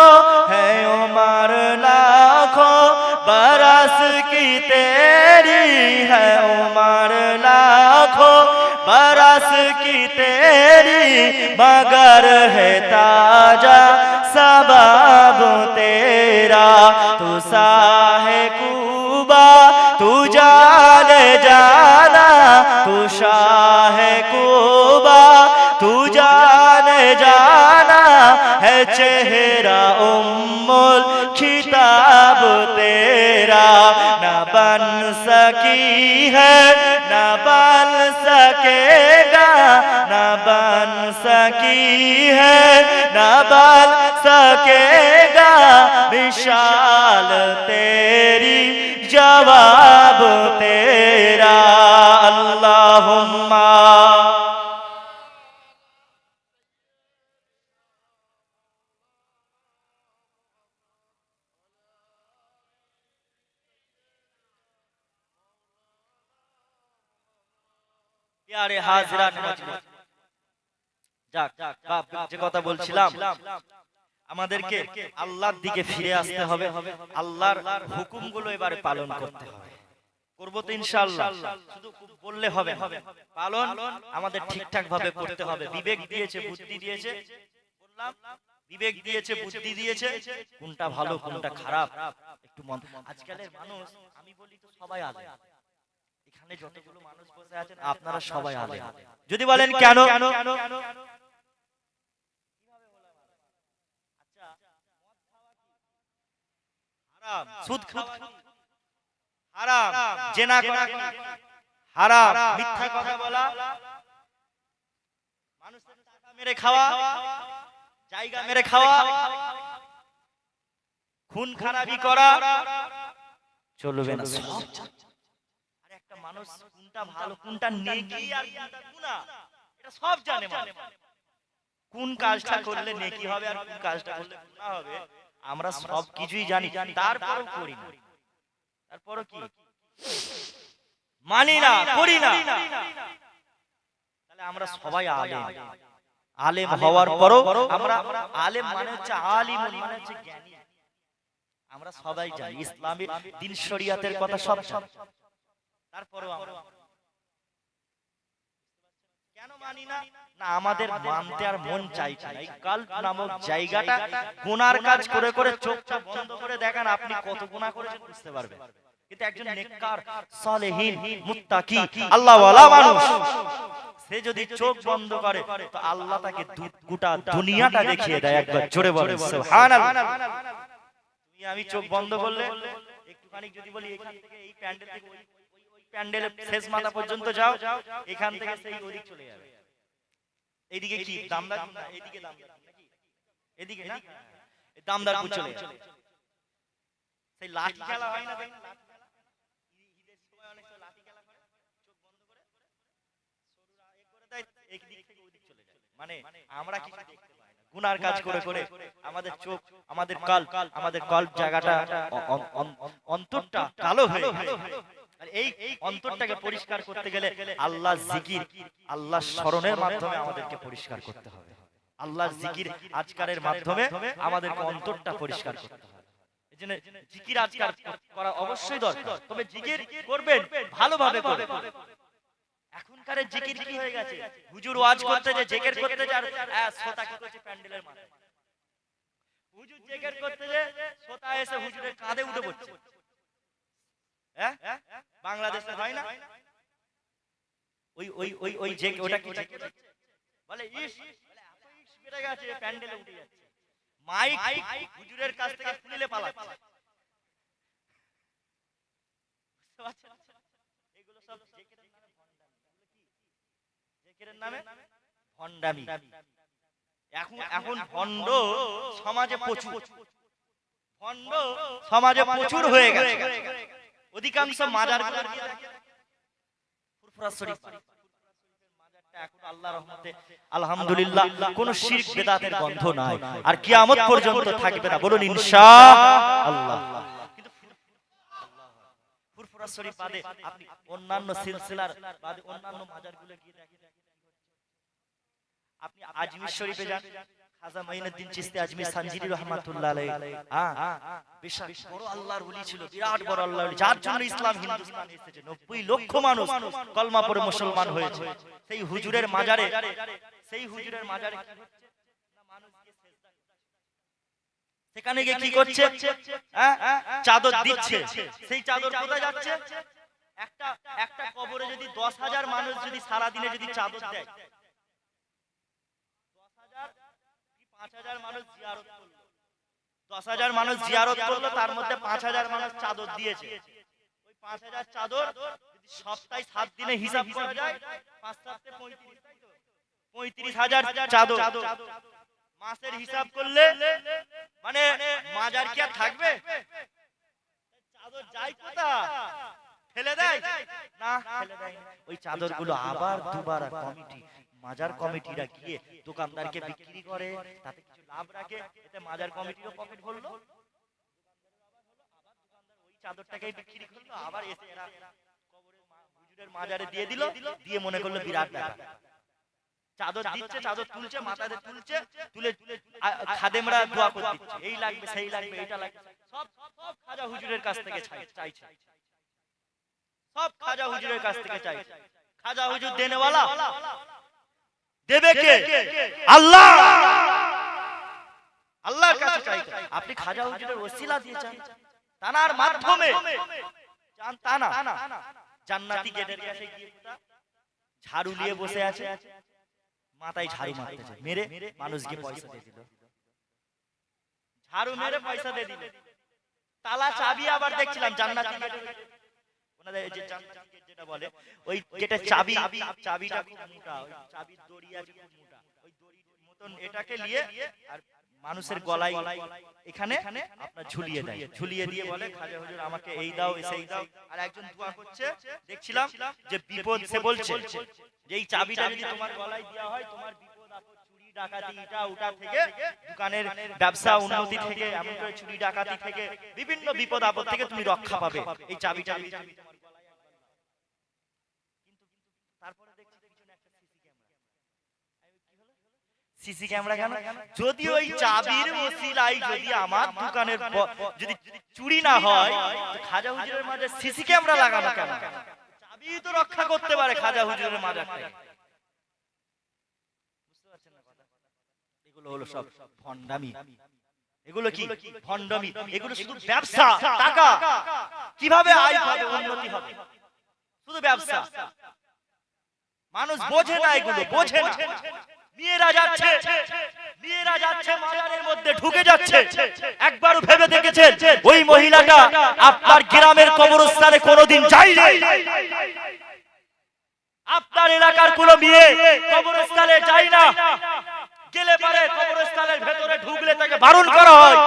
है उम्र लाखों बरस की तेरी, है उम्र लाखों बरस की तेरी, मगर है ताजा सबाब तेरा। तू साहे कूबा तू जाने जाना, तू शाहे कूबा तू जाने जाना, है चेहरा उम्मुल खिताब तेरा। न बन सकी है, न बन सकेगा, न बन सकी है, न बन सकेगा मिसाल तेरी, जवाब तेरा। अल्लाहुम्मा प्यारे हाजिरान मजलिस। যাক বাপ, যে কথা বলছিলাম, আমাদেরকে আল্লাহর দিকে ফিরে আসতে হবে, আল্লাহর হুকুমগুলো এবারে পালন করতে হবে। করব তো ইনশাআল্লাহ, শুধু বললে হবে না, পালন আমাদের ঠিকঠাক ভাবে করতে হবে। বিবেক দিয়েছে, বুদ্ধি দিয়েছে, বললাম বিবেক দিয়েছে, বুদ্ধি দিয়েছে, কোনটা ভালো কোনটা খারাপ একটু মন। আজকালের মানুষ, আমি বলি তো সবাই আলেম, এখানে যতগুলো মানুষ বসে আছেন আপনারা সবাই আলেম। যদি বলেন কেন, হারাম, সুদ খাওয়া হারাম, জেনা করা হারাম, মিথ্যা কথা বলা, মানুষের টাকা মেরে খাওয়া, জায়গা মেরে খাওয়া, খুন খারাপি করা চলবে না। আর একটা মানুষ কোনটা ভালো কোনটা নেকি আর কোনটা গুনাহ এটা সব জানে। মানে কোন কাজটা করলে নেকি হবে আর কোন কাজটা করলে গুনাহ হবে আমরা সব কিছুই জানি, তারপরও করি না। তারপরও কি মানি না, করি না। তাহলে আমরা সবাই আলেম। আলেম হওয়ার পরও আমরা আলেম মানে হচ্ছে আলিম, মানে হচ্ছে জ্ঞানী। আমরা সবাই জানি ইসলামী দ্বীন শরিয়াতের কথা সব জানি, তারপরও আমরা কেন মানি না? না আমাদের মানতে আর মন চাইছে না। এই কাল্ব নামক জায়গাটা গুনার কাজ করে করে চোখটা বন্ধ করে দেখেন আপনি কত গুনাহ করেছেন বুঝতে পারবেন। কিন্তু একজন নেককার সালেহীন মুত্তাকি আল্লাহওয়ালা মানুষ সে যদি চোখ বন্ধ করে তো আল্লাহ তাকে গোটা দুনিয়াটা দেখিয়ে দেয়। একবার জোরে বলেন সুবহানাল্লাহ। তুমি আমি চোখ বন্ধ করলে একটুখানি যদি বলি এখান থেকে এই প্যান্ডেল থেকে ওই প্যান্ডেলের শেষ মাথা পর্যন্ত যাও, এখান থেকে সেই ওদিক চলে যাবে। এইদিকে কি দামদার, এইদিকে দামদার নাকি এদিকে না, দামদারপুর চলে যাবে। সেই লাঠি খেলা হয় না, দেখেন লাঠি খেলা, ঈদের সময় অনেক লাঠি খেলা করে, চোখ বন্ধ করে সরুরা এ করে দেয়, এক দিক থেকে ওই দিক চলে যায়। মানে আমরা কিছু দেখতে পাই না, গুনার কাজ করে করে আমাদের চোখ, আমাদের আমাদের কল্প জায়গাটা অন্তরটা কালো হয়ে গেছে। আর এই অন্তরটাকে পরিষ্কার করতে গেলে আল্লাহ জিকির, আল্লাহ স্মরণের মাধ্যমে আমাদেরকে পরিষ্কার করতে হবে। আল্লাহ জিকির আজকারের মাধ্যমে আমাদেরকে অন্তরটা পরিষ্কার করতে হবে। এজন্য জিকির আজকার করা অবশ্যই দরকার, তবে জিকির করবেন ভালোভাবে করবেন। এখনকার জিকির কি হয়ে গেছে, হুজুর ওয়াজ করতে যে জিকির করতে যে আর শ্রোতা কি করছে প্যান্ডেলের মাঝে, হুজুর জিকির করতে যে শ্রোতা এসে হুজুরের কাঁধে উঠে পড়ছে। বাংলাদেশে হয় না ওই ওই ওই ওই যে ওটা কি বলে ইস, বলে এত ইস বেড়ে গেছে প্যান্ডেলে উঠে যাচ্ছে, মাইক হুজুরের কাছ থেকে খুলে পালাচ্ছে। বুঝতে পারছেন? এগুলো সব জিকিরের নামে ভণ্ডামি। এখন ভণ্ড সমাজে প্রচুর, ভণ্ড সমাজে প্রচুর হয়ে গেছে। অধিকাংশ মাজার ফুরফুরা শরীফ মাজারটা এখন আল্লাহর রহমতে আলহামদুলিল্লাহ কোনো শিরক বিদআতের গন্ধ নাই, আর কিয়ামত পর্যন্ত থাকবে না, বলুন ইনশাআল্লাহ। কিন্তু ফুরফুরা শরীফ বাদে আপনি অন্যান্য সিলসিলার বাদে অন্যান্য মাজারগুলো গিয়ে দেখেন। আপনি আজমির শরীফে যান, খাজা মাইনুদ্দিন চিশতি আজমির সানজিরি রাহমাতুল্লাহ আলাইহি, বিশাল বড় আল্লাহর ওলি ছিল, বিরাট বড় আল্লাহর ওলি, যার জন্য ইসলাম হিন্দুস্তানে এসেছে। 90 লক্ষ মানুষ কলমা পড়ে মুসলমান হয়েছে। সেই হুজুরের মাজারে, সেই হুজুরের মাজারে কি হচ্ছে না, মানুষ গিয়ে সিজদা করছে। সেখানে গিয়ে কি করছে? চাদর দিচ্ছে। সেই চাদর কোথায় যাচ্ছে? একটা কবরে যদি 10,000 মানুষ যদি সারা দিনে যদি চাদর দেয়, 5,000 মানুষ জিয়ারত করলো, 10,000 মানুষ জিয়ারত করলো, তার মধ্যে 5,000 মানুষ চাদর দিয়েছে। ওই 5,000 চাদর যদি সপ্তাহে 7 দিনে হিসাব করা যায়, 5 সপ্তাহে 35,000 চাদর। মাসের হিসাব করলে মানে মাজার কি আর থাকবে? চাদর যায় কোথায়? ফেলে দেয় না, ফেলে দেয় না। ওই চাদরগুলো আবার দুবার কমিটি, মাজার কমিটিরা গিয়ে দোকানদারকে বিক্রি করে, তাতে কিছু লাভ রাখে, এতে মাজার কমিটিরও পকেট ভরলো, ওই চাদরটাকেই বিক্রি করলো, আবার এসে এরা কবরের হুজুরের মাজারে দিয়ে দিল, দিয়ে মনে করলো বিরাট ব্যাপার। চাদর দিচ্ছে, চাদর তুলছে, মাথাতে তুলছে, তুলে খাদেমরা দোয়া করে দিচ্ছে, এই লাগবে সেই লাগবে এটা লাগবে, সব খাজা হুজুরের কাছ থেকে চাইছে, সব খাজা হুজুরের কাছ থেকে চাইছে। খাজা হুজুর দেনেওয়ালা, দেবে কে? আল্লাহ। আল্লাহর কাছে চাইতে আপনি খাজা হুজুরের ওসিলা দিয়ে চান, তানার মাধ্যমে চান, তানা জান্নাতি গেটের কাছে গিয়ে ঝাড়ু নিয়ে বসে আছে, মাথায় ঝাড়ু মারতেছে, মেরে মানুষকে পয়সা দিয়ে দিল, ঝাড়ু মেরে পয়সা দিয়ে দিল। তালা চাবি আবার দেখছিলাম জান্নাতি গেটের, ওনাদের যে জান্নাতি গেট যেটা বলে, ওই যেটা চাবি, চাবিটা খুব মোটা, ওই চাবির দড়ি আছে খুব মোটা, ওই দড়ির মতন এটাকে নিয়ে আর মানুষের গলায় এখানে আপনার ঝুলিয়ে দেয়, ঝুলিয়ে দিয়ে বলে খাজা হুজুর আমাকে এই দাও সেই দাও। আর একজন দোয়া করছে, দেখছিলাম যে বিপদ, সে বলছে যে এই চাবিটা যদি তোমার গলায় দেওয়া হয়, তোমার বিপদ আপদ, চুরি ডাকাতি এটা ওটা থেকে, দোকানের ব্যবসা উন্নতি থেকে, এমন করে চুরি ডাকাতি থেকে, বিভিন্ন বিপদ আপদ থেকে তুমি রক্ষা পাবে এই চাবিটা। তারপরে দেখছি পিছনে একটা সিসি ক্যামেরা। কেন? যদি ওই চাবির ওসিলায় যদি আমার দোকানের যদি চুরি না হয়, খাজা হুজুরের মাঝে সিসি ক্যামেরা লাগানো কেন? চাবি তো রক্ষা করতে পারে খাজা হুজুরের মাজারটাকে। বুঝতে পারছেন না কথা? এগুলো হলো সব ভণ্ডামি। এগুলো কি ভণ্ডামি? এগুলো শুধু ব্যবসা, টাকা কিভাবে আয় হবে, উন্নতি হবে, শুধু ব্যবসা। মানুষ বোঝে না, এগুলো বোঝে না। মেয়েরা যাচ্ছে মাজারের মধ্যে ঢুকে যাচ্ছে, একবারও ভেবে দেখেছেন ওই মহিলাটা আপনার গ্রামের কবরস্থানে কোনোদিন যায়নি? আপনার এলাকার কোনো মেয়ে কবরস্থানে যায় না, গেলে পারে কবরস্থানের ভেতরে ঢুকলে তাকে বারণ করা হয়।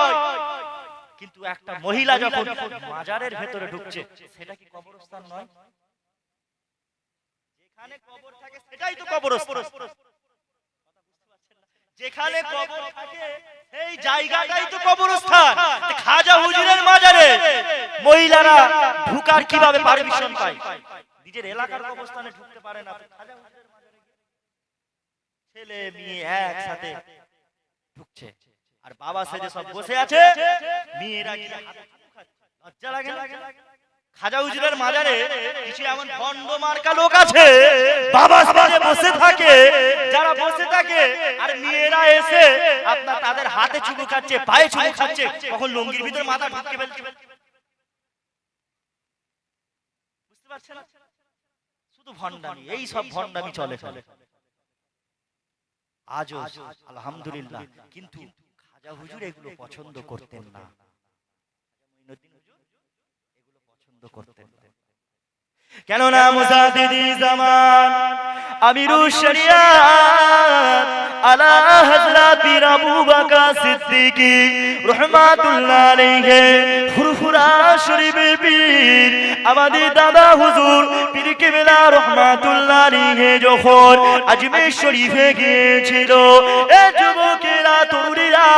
কিন্তু একটা মহিলা যখন মাজারের ভেতরে ঢুকছে, সেটা কি কবরস্থান নয়? যেখানে কবর থাকে সেটাই তো কবরস্থান। যেখানে কবর থাকে সেই জায়গাটাই তো কবরস্থান। খাজা হুজুরের মাজারে মহিলারা ঢুকার কিভাবে পারমিশন পায়? নিজের এলাকার কবরস্থানে ঢুকতে পারে না, খাজা হুজুরের মাজারে ছেলে মেয়ে একসাথে ঢুকছে, আর বাবা সেজে সব বসে আছে, মেয়েরা কি লজ্জা লাগে না? খাজা হুজুরের মাজারে কিছু এমন ভণ্ড মার্কা লোক আছে, বাবা সেজে বসে থাকে, যারা বসে থাকে আর মেয়েরা এসে আপনার তাদের হাতে চুমু খাচ্ছে, পায়ে চুমু খাচ্ছে, কখন লুঙ্গির ভিতর মাথা ঢুকিয়ে ফেলছে। বুঝতে পারছেন না? শুধু ভণ্ডামি, এই সব ভণ্ডামি চলে আজও আলহামদুলিল্লাহ। কিন্তু খাজা হুজুর এগুলো পছন্দ করতেন না, এগুলো পছন্দ করতেন না। কেননা মুজাদ্দিদি জামান আমিরুশ শরিয়াত আলা হযরত পীর আবু বকর সিদ্দিকী রাহমাতুল্লাহ আলাইহি ফুরফুরা শরীফের পীর আমাদের দাদা হুজুর পীর কেবলা রাহমাতুল্লাহ আলাইহি যখন আজমির শরীফে গিয়েছিল, এ যুবকেরা তরুণীরা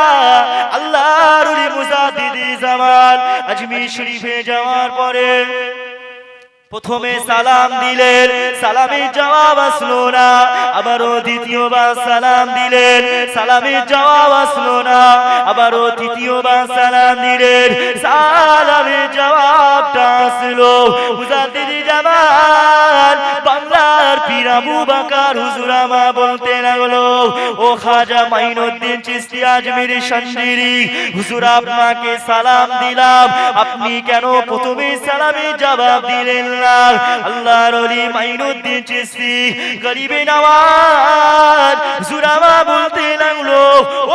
আল্লাহর ওলি মুজাদ্দিদি জামান আজমির শরীফে যাওয়ার পরে প্রথমে সালাম দিলেন, সালামের জবাব আসলো না। আবারও দ্বিতীয়বার সালাম দিলেন, সালামের জবাব আসলো না। আবারও তৃতীয়বার সালাম দিলেন, সালামের জবাবটা আসলো। মুজাদ্দিদি জামান বাংলার পীর আবু বকর হুজুর আমার বলতে লাগলো, ও খাজা মাইনুদ্দিন চিশতি আজমিরি শন্ডিরি হুজুর, আপনাকে সালাম দিলাম, আপনি কেন প্রথমে সালামের জবাব দিলেন না? আল্লাহর ওলি মাইনুদ্দিন চিশতি গরিবে নওয়াজ হুজুর আমার বলতে লাগলো,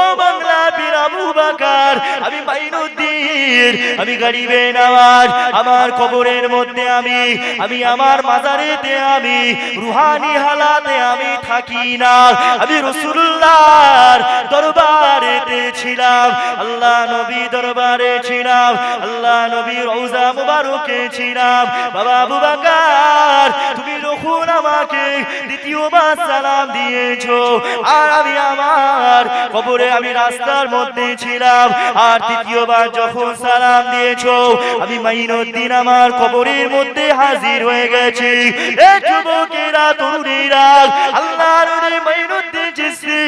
ও বাংলার পীর আবু বকর, আমি মাইনুদ্দিন, আমি গরিবে নওয়াজ, আমার কবরের মধ্যে আমি আমার মাজারেতে আমি রুহানি হালাতে আমি থাকি না, আমি রাসূলুল্লাহর দরবারেতে ছিলাম, আল্লাহ নবী দরবারে ছিলাম, আল্লাহ নবী রওজা মুবারকে ছিলাম। বাবা আবু বকর, তুমি যখন আমাকে দ্বিতীয়বার সালাম দিয়েছো আর আমি আমার কবরে আমি রাস্তার মধ্যে ছিলাম, আর তৃতীয়বার যখন সালাম দিয়েছো আমি মাইনুদ্দিন আমার কবরের মধ্যে হাজির হয়ে গেছি। এ যুবকেরা তরুণীরা আল্লাহর ওলি মাইনুদ্দিন চিশতি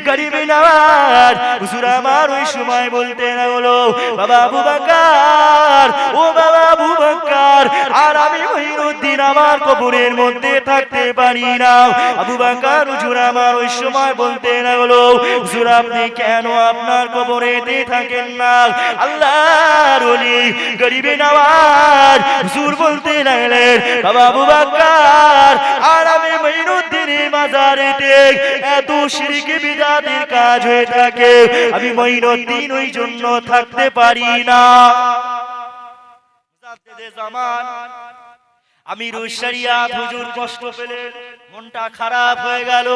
গরিবে নওয়াজ হুজুর আমার ওই সময় বলতে লাগলো, বাবা আবু বকর, ও বাবা আবু বকর, আর আমি মাইনুদ্দিন আমার কবরের মধ্যে থাকতে পারি না। আবু বকর হুজুর আমার ওই সময় বলতে লাগলো, হুজুর আপনি কেন আপনার কবরেতে থাকেন না? আল্লাহর ওলি গরিবে নওয়াজ হুজুর বলতে লাগলেন, বাবা আবু বকর, আর আমি মাইনুদ্দিনের মাজারেতে এত শিরক বিদআতের কাজ হয়ে থাকে, আমি মাইনুদ্দিন ওই জন্য থাকতে পারি না। মুজাদ্দিদে জামান আমিরুশ শরিয়াত হুজুর কষ্ট পেলেন, মনটা খারাপ হয়ে গেল।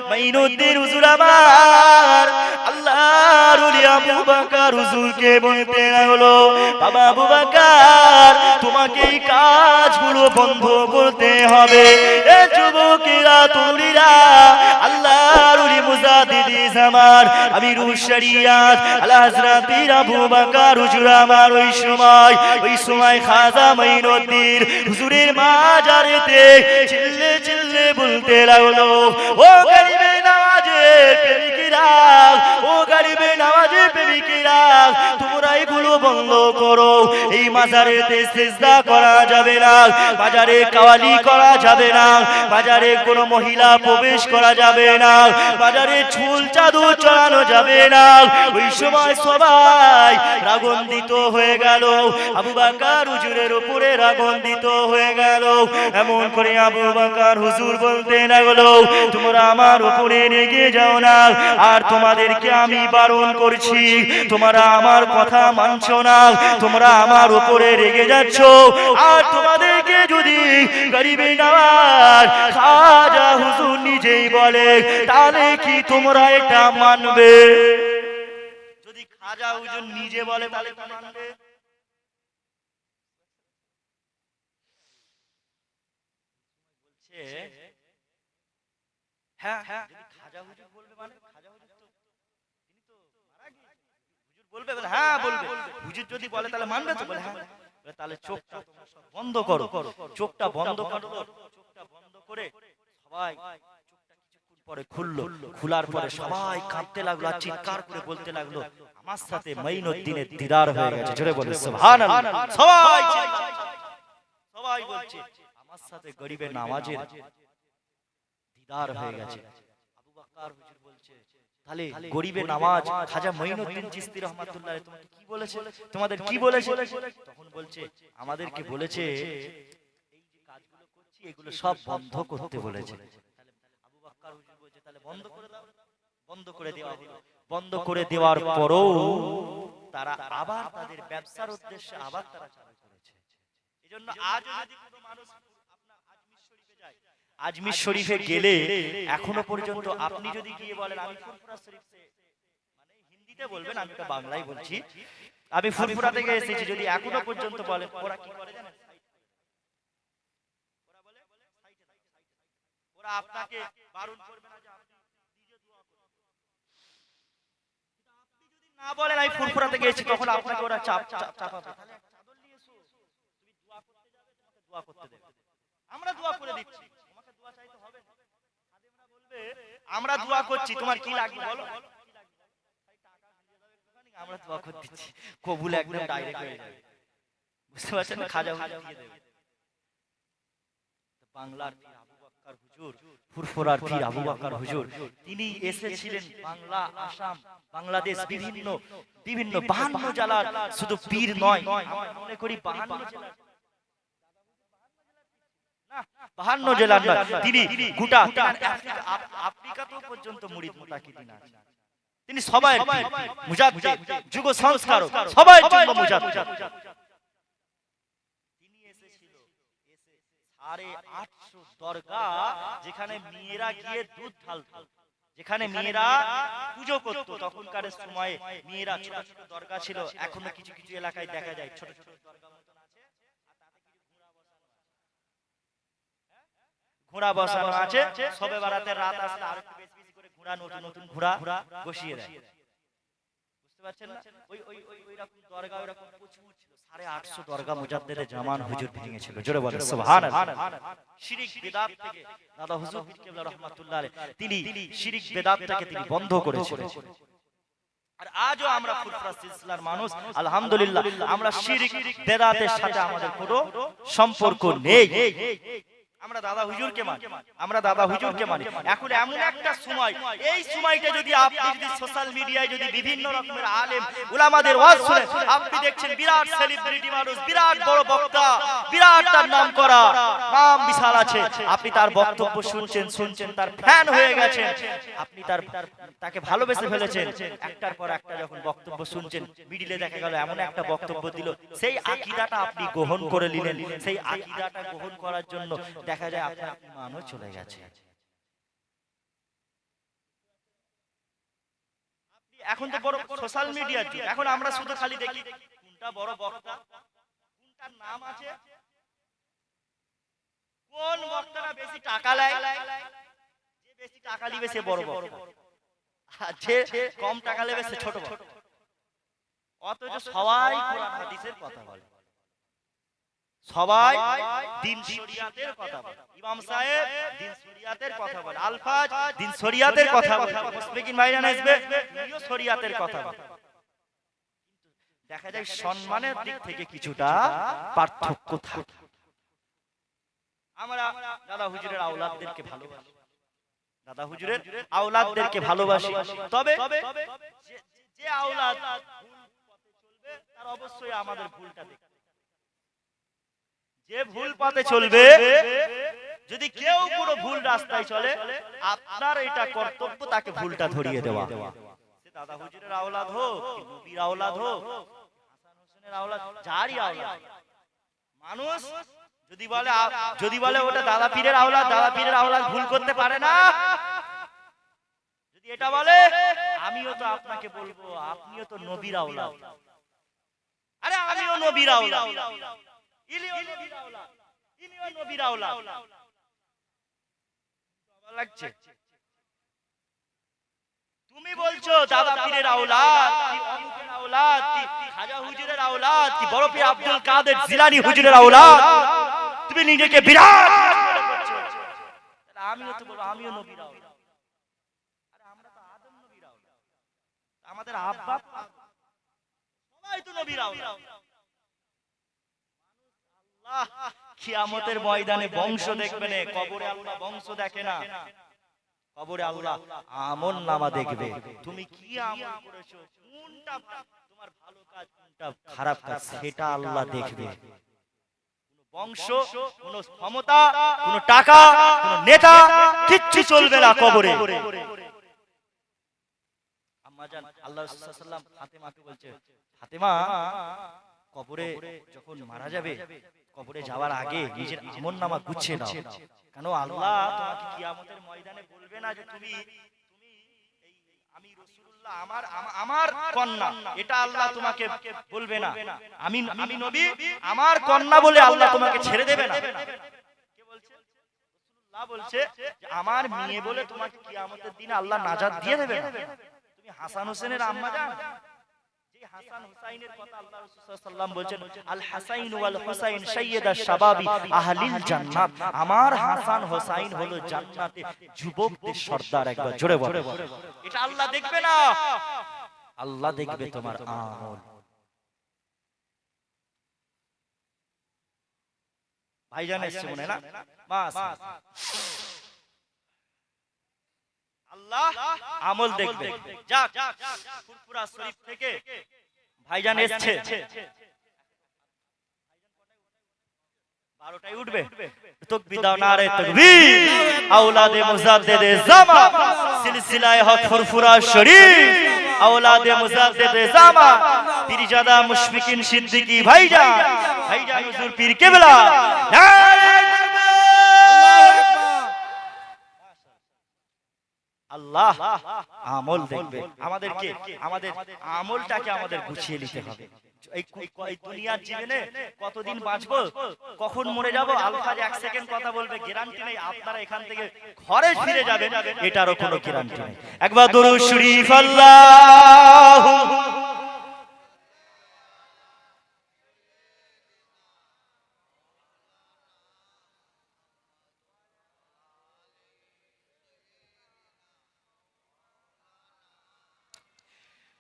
মাইনুদ্দিন হুজুর আমার আল্লাহর ওলি আবু বকর হুজুরকে বলতে লাগলো, বাবা আবু বকর, তোমাকে এই কাজগুলো বন্ধ করতে হবে। এ যুবকেরা তরুণীরা আল্লাহর ওলি মুজাদ্দিদি জামান আমিরুশ শরিয়াত আলা হযরত পীর আবু বকর হুজুর আমার ওই সময় খাজা মাইনুদ্দিন হুজুরের মাজারেতে চিল্লে চিল্লে বলতে লাগলো, ও গরিবে নওয়াজের প্রেমিকেরা, ও গরিবে নওয়াজের প্রেমিকেরা, তোমরা এগুলো বন্ধ করো। এই মাজারেতে সিজদা করা যাবে না, মাজারে কাওয়ালি করা যাবে না, মাজারে কোনো মহিলা প্রবেশ করা যাবে না, মাজারে চুল চাদর চড়ানো যাবে না। ওই সময় সবাই রাগান্বিত হয়ে গেল, আবু বকর হুজুরের উপরে রাগান্বিত হয়ে গেল। এমন করে আবু বকর হুজুর বলতে লাগলো, তোমরা আমার উপরে রেগে যাও না, আর তোমাদেরকে আমি বারণ করছি, তোমরা আমার কথা মানছো না, তোমরা আমার উপরে রেগে যাচ্ছ, আর তোমাদেরকে যদি গরিবে নওয়াজ খাজা হুজুর নিজেই বলে, তাহলে কি তোমরা এটা মানবে? যদি খাজা হুজুর নিজে বলে তাহলে মানবে? হ্যাঁ, খাজা হুজুর বলবে, মানে খাজা হুজুর তো তিনি তো মারা গিয়েছেন, হুজুর বলবে, বলে হ্যাঁ বলবে। হুজুর যদি বলে তাহলে মানবে তো? বলে হ্যাঁ। তাহলে চোখটা তোমরা সব বন্ধ করো, চোখটা বন্ধ করো। চোখটা বন্ধ করে সবাই চোখটা কিছুক্ষণ পরে খুললো, খোলার পরে সবাই কাঁদতে লাগলো আর চিৎকার করে বলতে লাগলো, আমার সাথে মাইনুদ্দিনের দিদার হয়ে গেছে। জোরে বলে সুবহানাল্লাহ। সবাই বলছে আমার সাথে গরিবে নওয়াজের দিদার হয়ে গেছে। আবু বকর হুজুর বলছে, তাহলে গরিবে নওয়াজ খাজা মাইনুদ্দিন চিশতি রহমাতুল্লাহ আলাইহি তোমাকে কি বলেছে? তোমাদের কি বলেছে? তখন বলছে, আমাদেরকে বলেছে এই যে কাজগুলো করছি এগুলো সব বন্ধ করতে বলেছে। তাহলে আবু বকর হুজুর বলছে, তাহলে বন্ধ করে দাও। বন্ধ করে দেওয়া হলো। বন্ধ করে দেওয়ার পরও তারা আবার তাদের ব্যবসার উদ্দেশ্যে আবার তারা চালু করেছে। এজন্য আজ যদি কোনো মানুষ আজমির শরীফে গেলে এখনো পর্যন্ত আপনি যদি গিয়ে বলেন আমি ফুরফুরা শরীফ মানে হিন্দিতে বলবেন, আমি তো বাংলায় বলছি, আমি ফুরফুরা থেকে এসেছি, যদি এখনো পর্যন্ত বলেন, ওরা কি করে জানেন? ওরা বলে ওরা আপনাকে বারণ করবে না যে আপনি নিজে দোয়া করুন। আপনি যদি না বলেন আমি ফুরফুরা থেকে এসেছি, তখন আপনাকে ওরা চাপাবে। তাহলে একটা চাদর নিয়ে এসো, তুমি দোয়া করতে যাবে, তোমাকে দোয়া করতে দেবে। আমরা দোয়া করে দিচ্ছি, তোমাকে দোয়া চাইতে হবে না। খাদেমরা বলবে আমরা দোয়া করছি, তোমার কি লাগবে বলো, আমরা দোয়া করে দিচ্ছি, কবুল একদম ডাইরেক্ট হয়ে যাবে। বুঝতে পারছেন? খাজা হুজুর দিয়ে দেবে। বাংলার পীর আবু বকর হুজুর, ফুরফুরার পীর আবু বকর হুজুর, তিনি এসেছিলেন বাংলা, আসাম, বাংলাদেশ, বিভিন্ন 52 জেলার, শুধু পীর নয়, আমরা মনে করি 52 জেলার না, 52 জেলার নয়, তিনি গোটা আফ্রিকাতেও পর্যন্ত মুরিদ মুতাকিদিন আছে। তিনি সবাই মুজাদ্দিদ, যুগ সংস্কারক, সবার জন্য মুজাদ্দিদ। তিনি এসেছিল 850 দরগা, যেখানে মেয়েরা গিয়ে দুধ ঢালতো, যেখানে মেয়েরা পূজা করত। তখনকার সময়ে মেয়েরা ছোট ছোট দরগা ছিল, এখনো কিছু কিছু এলাকায় দেখা যায় ছোট ছোট দরগা মতন আছে, আর তাতে কিছু ঘোড়া বসানো আছে। সবে বারাতের রাত আসলে আর একটু বেশি বেশি করে ঘোড়া, নতুন নতুন ঘোড়া বসিয়ে দেয়। বুঝতে পারছেন না? ওই রকম দরগা, ওই রকম প্রচুর ছিল। 850 দরগা মুজাদ্দিদে জামান হুজুর ভেঙেছিল। জোরে বলেন সুবহানাল্লাহ। শিরক বিদআত থেকে দাদা হুজুর পীর কেবলা রাহমাতুল্লাহ আলাইহি, তিনি শিরক বিদআতটাকে তিনি বন্ধ করেছিলেন। আর আজও আমরা ফুরফুরা সিলসিলার মানুষ, আলহামদুলিল্লাহ, আমরা শিরক বিদআতের সাথে আমাদের কোনো সম্পর্ক নেই। আমরা দাদা হুজুরকে মানি, আমরা দাদা হুজুরকে মানি। এখন এমন একটা সময়, এই সময়টা যদি আপনি যদি সোশ্যাল মিডিয়ায় যদি বিভিন্ন রকমের আলেম উলামাদের ওয়াজ শুনেন, আপনি দেখছেন বিরাট সেলিব্রিটি মানুষ, বিরাট বড় বক্তা, বিরাট তার নাম করা, নাম বিশাল আছে, আপনি তার বক্তব্য শুনছেন, তার ফ্যান হয়ে গেছেন, আপনি তাকে ভালোবেসে ফেলেছেন। একটার পর একটা যখন বক্তব্য শুনছেন, মিডিলে দেখা গেল এমন একটা বক্তব্য দিল, সেই আকীদাটা আপনি গ্রহণ করে নিলেন। সেই আকীদাটা গ্রহণ করার জন্য দেখা যায় আপনার ইমানও চলে গেছে। এখন তো বড় সোশ্যাল মিডিয়ার যুগ, এখন আমরা শুধু খালি দেখি কোনটা বড় বক্তা, কোনটার নাম আছে, কোন বক্তারা বেশি টাকা নেয়, যে বেশি টাকা নেবে সে বড় বক্তা, আর যে কম টাকা নেবে সে ছোট বক্তা। অথচ সবাই কোরআন হাদিসের কথা বলে, সবাই দিন শরিয়াতের কথা বলে, ইমাম সাহেব দিন শরিয়াতের কথা বলে, আলফাজ দিন শরিয়াতের কথা বলে, মুসলিম ভাইরা আসবে তিনিও শরিয়াতের কথা বলে। দেখা যায় সম্মানের দিক থেকে কিছুটা পার্থক্য থাকে। আমরা দাদা হুজুরের আওলাদদেরকে ভালোবাসি, দাদা হুজুরের আওলাদদেরকে ভালোবাসি, তবে যে আওলাদ ভুল পথে চলবে তার অবশ্যই আমাদের ভুলটা দেখবে। যে ভুল পথে চলবে, যদি কেউ কোনো ভুল রাস্তায় চলে, আপনার এটা কর্তব্য তাকে ভুলটা ধরিয়ে দেওয়া। সে দাদা হুজুরের আওলাদ হোক, নবীর আওলাদ হোক, হাসান হোসেনের আওলাদ, যারই আওলাদ, মানুষ যদি বলে ওটা দাদা পীরের আওলাদ, দাদা পীরের আওলাদ ভুল করতে পারে না, যদি এটা বলে, আমিও তো আপনাকে বলবো আপনিও তো নবীর আওলাদ। আরে আমিও নবীর আওলাদ, ইনিও নবীর আওলাদ, ইনিও নবীর আওলাদ। ভালো লাগছে? তুমি বলছো দাদা পীরের আওলাদ, কি অমুকের আওলাদ, কি খাজা হুজুরের আওলাদ, কি বড় পীর আব্দুল কাদের জিলানী হুজুরের আওলাদ, তুমি নিজেকে বিরাট মনে করছো। তাহলে আমিও তো বলবো আমিও নবীর আওলাদ। আরে আমরা তো আদম নবীর আওলাদ, আমাদের আব্বা সবাই তো নবীর আওলাদ। কিয়ামতের ময়দানে বংশ দেখবে না, কবরে আল্লাহ বংশ দেখে না, কবরে আল্লাহ আমল নামা দেখবে। তুমি কি আমল করেছো, কোনটা তোমার ভালো কাজ, কোনটা খারাপ কাজ, সেটা আল্লাহ দেখবে। কোন বংশ, কোন ক্ষমতা, কোন টাকা, কোন নেতা কিচ্ছু চলবে না কবরে। আম্মা জান আল্লাহ রাসূল সাল্লাল্লাহু আলাইহি ওয়াসাল্লাম ফাতেমাকে বলছে, ফাতেমা কবরে যখন মারা যাবে, কবরে যাওয়ার আগে নিজের আমলনামা গুছিয়ে নাও। কেন আল্লাহ তোমাকে কিয়ামতের ময়দানে বলবে না যে তুমি আমি রাসূলুল্লাহ আমার কন্যা, এটা আল্লাহ তোমাকে বলবে না। আমি নবী আমার কন্যা বলে আল্লাহ তোমাকে ছেড়ে দেবে না। কে বলছে? রাসূলুল্লাহ বলছে যে আমার মেয়ে বলে তোমাকে কিয়ামতের দিনে আল্লাহ নাজাত দিয়ে দেবে না। তুমি হাসান হোসেনের আম্মা জান, যে হাসান হুসাইনের কথা আল্লাহ রাসূল সাল্লাল্লাহু আলাইহি ওয়াসাল্লাম বলেন, আল হাসাইন ওয়াল হুসাইন সাইয়্যিদা শাবাবি আহলিল জান্নাত, আমার হাসান হোসাইন হলো জান্নাতে যুবকদের সর্দার। একবার জোরে বলো। এটা আল্লাহ দেখবে না, আল্লাহ দেখবে তোমার আমল। ভাইজান এসেছে মনে না? মাশাআল্লাহ, আল্লাহ আমল দেখবে। যাক, ফুরফুরা শরীফ থেকে ভাইজান এসেছে, 12টায় উঠবে। তাকবীর দাও, নারে তাকবীর। আওলাদে মুজাদ্দিদে জামা, সিলসিলায়ে হক ফুরফুরা শরীফ, আওলাদে মুজাদ্দিদে জামা, পীরজাদা মুশফিকিন সিদ্দিকী ভাইজান, ভাইজান হুজুর পীর কেবলা, নারে আল্লাহ আমল দেখবে। আমাদেরকে আমাদের আমলটাকে আমাদের গুছিয়ে নিতে হবে। এই দুনিয়ার জীবনে কতদিন বাঁচবো, কখন মরে যাব, আলফাজ 1 সেকেন্ড কথা বলবে, গ্যারান্টি নেই আপনারা এখান থেকে ঘরে ফিরে যাবেন, এটারও কোনো গ্যারান্টি নেই। একবার দরুদ শরীফ আল্লাহু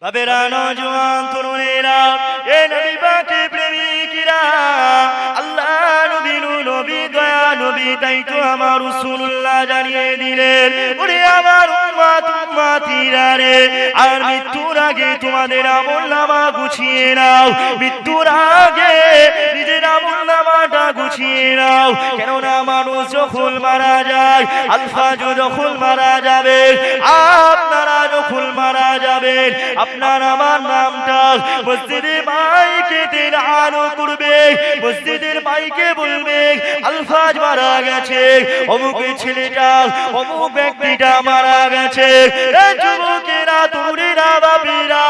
বাবেরা, নওজোয়ান তরুণেরা, এ নবী পাকের প্রেমিকেরা, আল্লাহ নবী নবী দয়া নবী, তাই তো আমার রাসূলুল্লাহ জানিয়ে দিলেন, ওরে আমার উম্মত উম্মতিরা রে, আর মৃত্যুর আগে তোমাদের আমলনামা গুছিয়ে নাও। মৃত্যুর আগে নিজের আমলনামাটা গুছিয়ে নাও। কেননা মানুষ যখন মারা যায়, আলফাজ যখন মারা যাবে, আপনারা যখন মারা যাবেন, আপনার আমার নামটা মসজিদের মাইকে আলো করবে, মসজিদের মাইকে বলবে আলফাজ মারা গেছে, অমুক ছেলেটা অমুক ব্যক্তিটা মারা গেছে। যুবকেরা, তরুণেরা, বাপেরা,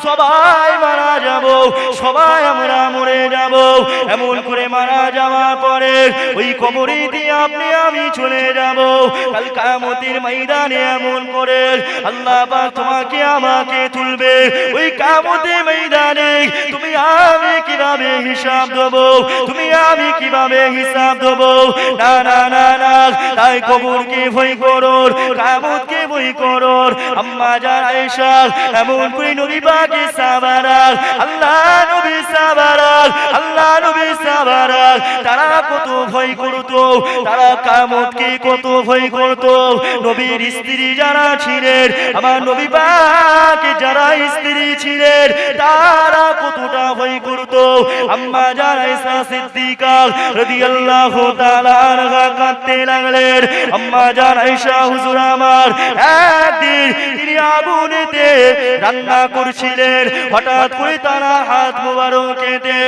সবাই মারা যাব, সবাই আমরা মরে যাব। এমন করে মারা যাওয়ার পরে ওই কবরে দিয়ে আপনি আমি চলে যাব। কাল কিয়ামতের ময়দানে এমন করে আল্লাহ পাক তোমাকে আমাকে তুলবে। ওই কিয়ামতের ময়দানে তুমি আমি কিভাবে হিসাব দেব, তুমি আমি কিভাবে হিসাব দেব? না না না না, তাই কবরকে ভয় করো, কিয়ামতকে ভয় করো। আম্মা জান আয়েশা এমন করে নবী পাকের সাহাবারা, আল্লাহ নবী সাহাবারা, আল্লাহ নবী সাহাবারা, তারা কত ভয় করতো, তারা কিয়ামতকে কত ভয় করতো। নবীর স্ত্রী যারা ছিলেন, আমার নবী পাক যারা স্ত্রী ছিলেন, তারা কতটা ভয় করতো। আম্মা জান আয়েশা সিদ্দিকা রাদিয়াল্লাহু তাআলা আনহা কাঁদতে লাগলেন। আম্মা জান আয়েশা হুজুর আমার একদিন তিনি আগুনেতে রান্না করছিলেন, হঠাৎ করে তারা হাত মোবারকেতে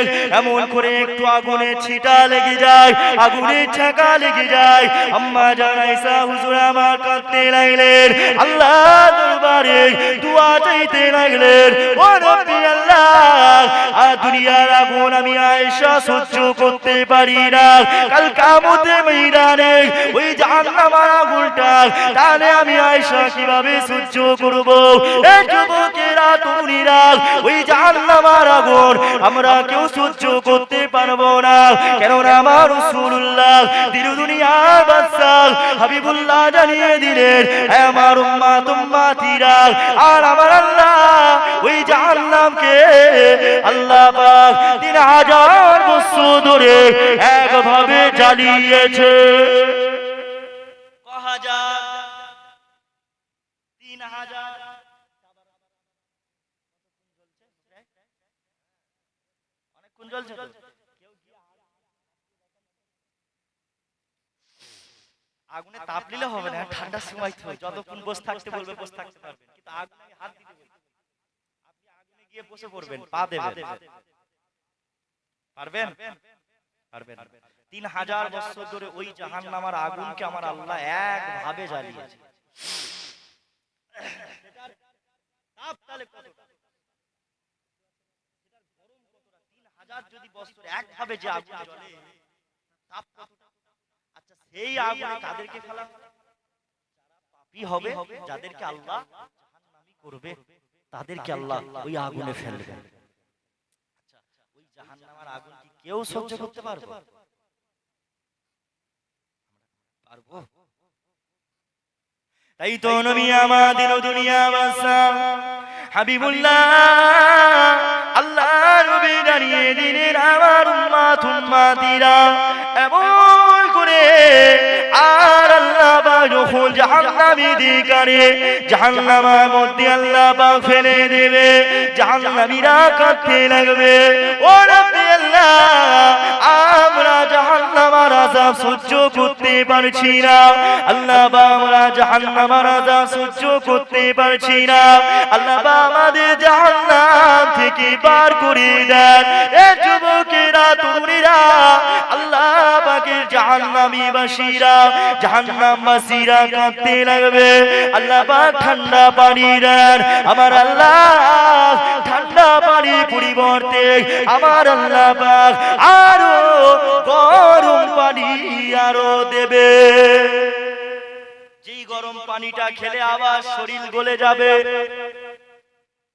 এমন করে একটু আগুনের ছিটা লেগে যায়, আগুনের ছ্যাঁকা লেগে যায়। আম্মা জান আয়েশা হুজুর আমার কাঁদতে লাগলেন, আল্লাহ দরবারে দোয়া চাইতে লাগলেন, ও রব্বি আল্লাহ, আর দুনিয়ার আগুন আমি আয়েশা সহ্য করতে পারি না, কাল কিয়ামতের ময়দানে ওই জাহান্নামের আগুনটা তাহলে আমি আয়েশা কিভাবে সহ্য করব? এই যুবকেরা, তরুণীরা, ওই জাহান্নামের আগুন আমরা কেউ সহ্য করতে পারবো না। কেননা আমার রাসূলুল্লাহ দিন দুনিয়ার বাদশাহ হাবিবুল্লাহ জানিয়ে দিলেন, হে আমার উম্মত উম্মতিরা, আর আমার আল্লাহ ওই জাহান্নামকে আল্লাহ পাক 3000 বছর ধরে একভাবে জ্বালিয়েছে। কহাজার 3000 অনেকক্ষণ জ্বলছে। আগুনে তাপ নিলে হবে না, ঠান্ডার সময় তো যতক্ষণ বসে থাকতে বলবে বসে থাকতে পারবেন, কিন্তু আগুনে হাত দিতে বলবে, আপনি আগুনে গিয়ে বসে পড়বেন, পা দেবেন। পারবেন? পারবেন। 3000 বছর ধরে ওই জাহান্নামের আগুনকে আমার আল্লাহ একভাবে জ্বালিয়েছে। সেটার তাপ তাহলে কতটা? সেটার গরম কতটা? 3000 যদি বছর একভাবে যে আগুন জ্বলে, তাপ কতটা? আচ্ছা, সেই আগুনে কাদেরকে ফেলা? যারা পাপী হবে, যাদেরকে আল্লাহ জাহান্নামী করবে, তাদেরকে আল্লাহ ওই আগুনে ফেলবে। আচ্ছা, ওই জাহান্নামের আগুন কি কেউ সহ্য করতে পারবে? পারবো? তাই তো নবী আমাদের দুনিয়া বাসা হাবিবুল্লাহ আল্লাহ নবী দাঁড়িয়ে দিনের আমার উম্মাত উম্মাতিরা এমন করে আর আল্লাহ পাক যখন জাহান্নামীদের কারে জাহান্নামের মধ্যে আল্লাহ পাক ফেলে দেবে, জাহান্নামীরা কাঁদতে লাগবে, ও রাব্বি আল্লাহ আমরা জাহান্নামের আযাব সহ্য করতে পারছি না, আল্লাহ পাক আমরা জাহান্নামের আযাব সহ্য করতে পারছি না, আল্লাহ পাক আমাদের জাহান্নাম থেকে বার করে দেন। এ যুবকেরা তরুণীরা আল্লাহ পাকের জাহান্নামী বাসীরা জাহান্নামবাসীরা কাঁদতে লাগবে, আল্লাহ পাক ঠান্ডা পানি দেন, আমার আল্লাহ ঠান্ডা পানির পরিবর্তে আমার আল্লাহ পাক আরো গরম পানি আরো দেবে। যেই গরম পানিটা খেলে আবার শরীর গলে যাবে,